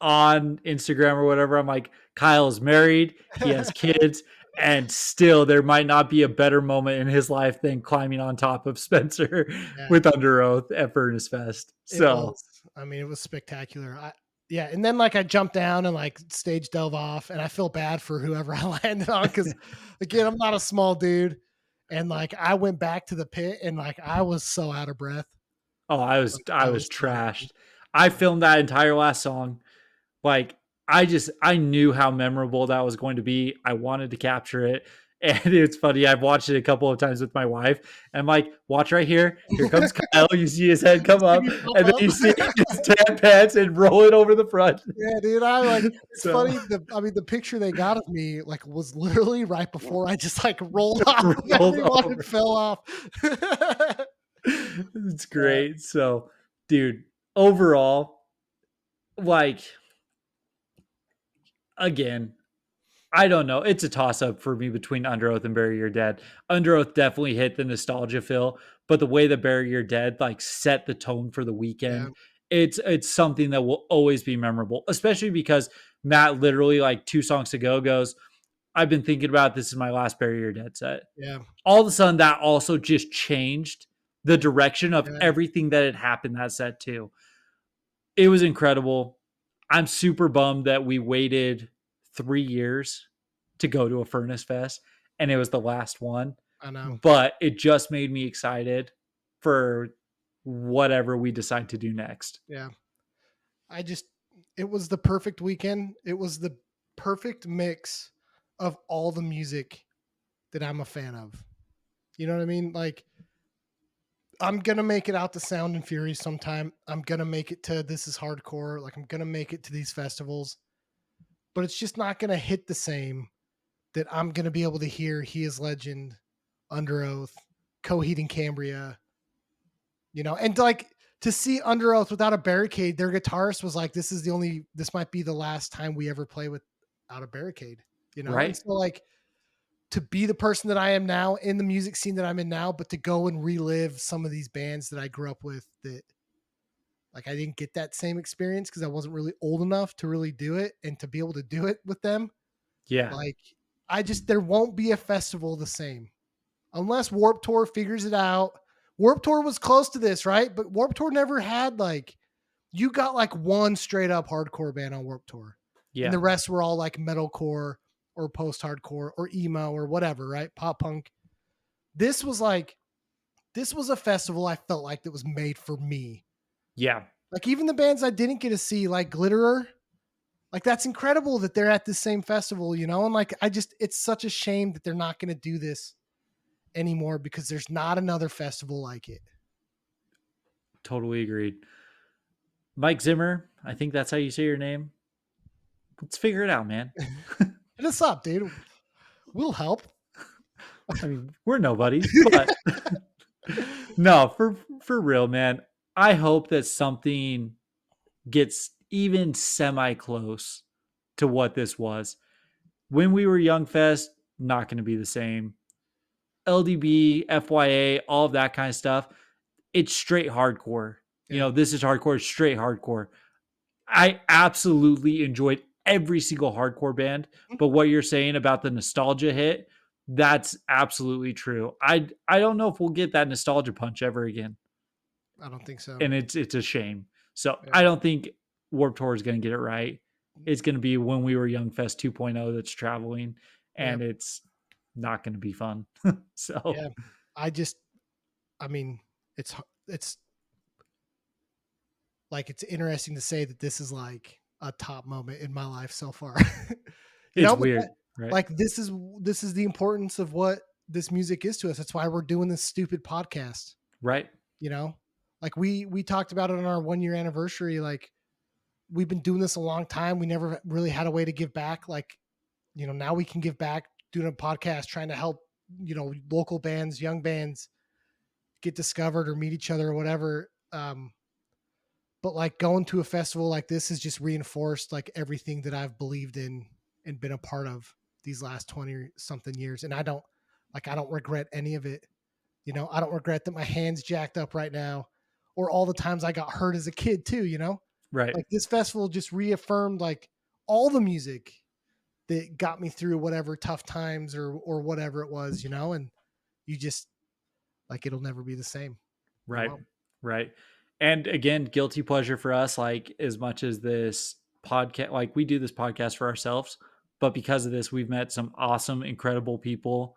on Instagram or whatever. I'm like, Kyle's married, he has kids, and still there might not be a better moment in his life than climbing on top of Spencer Yeah, with Under Oath at Furnace Fest. it So, was. I mean, it was spectacular. Yeah, and then like I jumped down and like stage dove off, and I feel bad for whoever I landed on because, again, I'm not a small dude, and like I went back to the pit and like I was so out of breath. oh, I I was was so, trashed. I filmed that entire last song. Like I knew how memorable that was going to be. I wanted to capture it. And it's funny. I've watched it a couple of times with my wife. And I'm like, watch right here. Here comes Kyle. You see his head come see up, me pop and then up. you see his tan pants and roll it over the front. Yeah, dude. I like it's So funny. The picture they got of me like was literally right before I just like rolled off of rolled everyone and over. fell off. It's Yeah, great. So, dude, overall, like again, I don't know. It's a toss up for me between Under Oath and Bury Your Dead. Under Oath definitely hit the nostalgia feel, but the way that Bury Your Dead like set the tone for the yeah, weekend, it's something that will always be memorable, especially because Matt literally like 2 songs ago goes, I've been thinking about this in my last Bury Your Dead set. yeah, All of a sudden that also just changed the direction of yeah. everything that had happened that set too. It was incredible. I'm super bummed that we waited 3 years to go to a Furnace Fest and it was the last one, I know. but it just made me excited for whatever we decide to do next. Yeah, I just it was the perfect weekend. It was the perfect mix of all the music that I'm a fan of. You know what I mean? Like I'm gonna make it out to Sound and Fury sometime. I'm gonna make it to This Is Hardcore. Like I'm gonna make it to these festivals, but it's just not gonna hit the same that I'm gonna be able to hear He Is Legend, Under Oath, Coheed and Cambria, and like to see Under Oath without a barricade, their guitarist was like, this might be the last time we ever play without a barricade, you know? And Right. so like to be the person that I am now in the music scene that I'm in now, but to go and relive some of these bands that I grew up with that like I didn't get that same experience because I wasn't really old enough to really do it and to be able to do it with them. Yeah. Like there won't be a festival the same unless Warp Tour figures it out. Warp Tour was close to this, right? But Warp Tour never had like you got like one straight up hardcore band on Warp Tour, and Yeah. the rest were all like metalcore or post hardcore or emo or whatever, right? Pop punk. This was a festival I felt like that was made for me. Yeah. Like even the bands I didn't get to see, like Glitterer, like that's incredible that they're at the same festival, you know? And like it's such a shame that they're not going to do this anymore because there's not another festival like it. Totally agreed. Mike Zimmer, I think that's how you say your name. Let's figure it out, man. Hit us up, dude. We'll help. I mean, we're nobodies, but no, for real, man. I hope that something gets even semi close to what this was. When we were Young Fest, not going to be the same. LDB, FYA, all of that kind of stuff. It's straight hardcore. You Yeah. know, this is hardcore, straight hardcore. I absolutely enjoyed every single hardcore band, but what you're saying about the nostalgia hit, that's absolutely true. I don't know if we'll get that nostalgia punch ever again, I don't think so. and it's a shame. So Yeah. I don't think Warped Tour is going to get it right. It's going to be When We Were Young Fest 2.0 that's traveling, and Yep. it's not going to be fun. So Yeah. I mean, it's like, it's interesting to say that this is like a top moment in my life so far. it's But weird, right? like this is the importance of what this music is to us. That's why we're doing this stupid podcast, Right. you know? Like we talked about it on our 1 year anniversary. Like we've been doing this a long time. We never really had a way to give back. Like, you know, now we can give back doing a podcast, trying to help, you know, local bands, young bands get discovered or meet each other or whatever. But like going to a festival like this has just reinforced like everything that I've believed in and been a part of these last 20 something years. And I don't regret any of it. You know, I don't regret that my hand's jacked up right now or all the times I got hurt as a kid too, you know? Right. Like this festival just reaffirmed like all the music that got me through whatever tough times or whatever it was, you know, and you just like it'll never be the same. Right. Right. And again, guilty pleasure for us, like as much as this podcast, like we do this podcast for ourselves, but because of this, we've met some awesome, incredible people.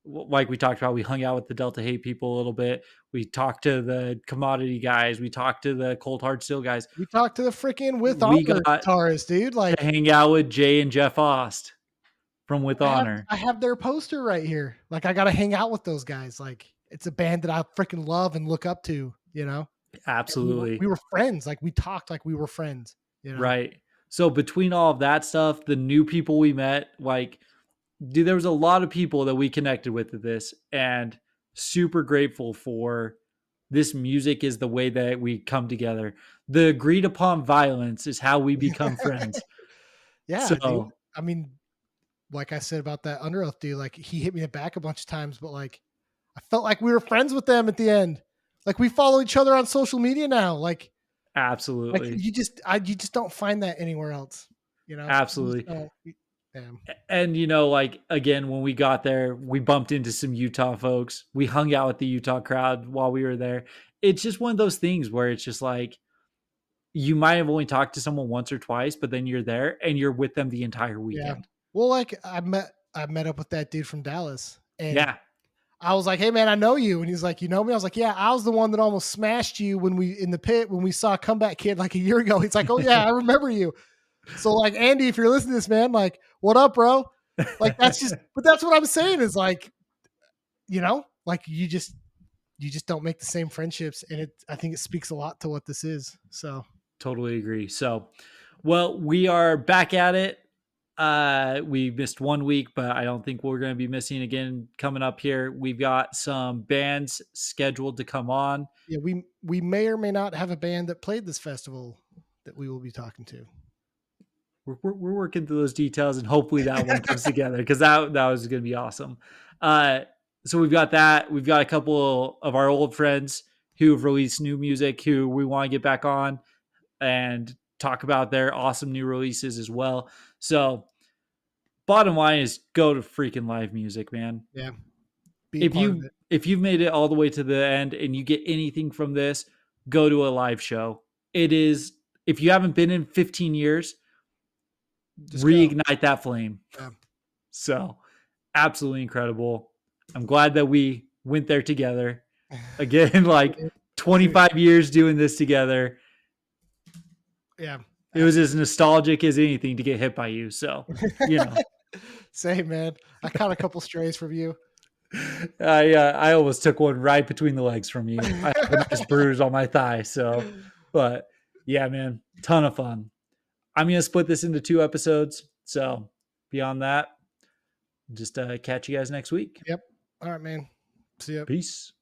Like we talked about, we hung out with the Delta Hate people a little bit. We talked to the Commodity guys. We talked to the Cold Hard Steel guys. We talked to the freaking With We Honor got guitarist, dude. to Like hang out with Jay and Jeff Ost from With Honor. I have their poster right here. Like I got to hang out with those guys. Like it's a band that I freaking love and look up to, you know? And Absolutely. we were friends. Like we talked like we were friends, you know? Right. So between all of that stuff, the new people we met, like, dude, there was a lot of people that we connected with at this, and super grateful for this music is the way that we come together. The agreed upon violence is how we become friends. Yeah, dude. So I mean, like I said about that Under Oath dude, like he hit me in the back a bunch of times, but like I felt like we were friends with them at the end. Like we follow each other on social media now. Like absolutely. you just don't find that anywhere else, you know? Absolutely. Damn. And you know, like again, when we got there, we bumped into some Utah folks. We hung out with the Utah crowd while we were there. It's just one of those things where it's just like you might have only talked to someone once or twice, but then you're there and you're with them the entire Yeah. weekend. Well, like I met up with that dude from Dallas and Yeah. I was like, "Hey man, I know you." And he's like, "You know me?" I was like, "Yeah, I was the one that almost smashed you when we in the pit when we saw Comeback Kid like a year ago." He's like, "Oh yeah, I remember you." So like, Andy, if you're listening to this, man, like, what up, bro? Like but that's what I'm saying is like, you know, like you just don't make the same friendships, and I think it speaks a lot to what this is. So Totally agree. So, well, we are back at it. We missed 1 week, but I don't think we're going to be missing again coming up here. We've got some bands scheduled to come on. Yeah, we may or may not have a band that played this festival that we will be talking to. We're working through those details, and hopefully that one comes together, because that was going to be awesome. So we've got that. We've got a couple of our old friends who've released new music who we want to get back on and talk about their awesome new releases as well. So bottom line is, go to freaking live music, man. Yeah. Be a part of it. If you've made it all the way to the end and you get anything from this, go to a live show. It is, if you haven't been in 15 years, Just reignite that flame. Yeah. So absolutely incredible. I'm glad that we went there together again, like 25 years doing this together. Yeah. It was as nostalgic as anything to get hit by you. So, you know, Same, man. I caught a couple strays from you. I almost took one right between the legs from you. I have a nice bruise on my thigh. So, but yeah, man, ton of fun. I'm going to split this into 2 episodes. So beyond that, just catch you guys next week. Yep. All right, man. See ya. Peace.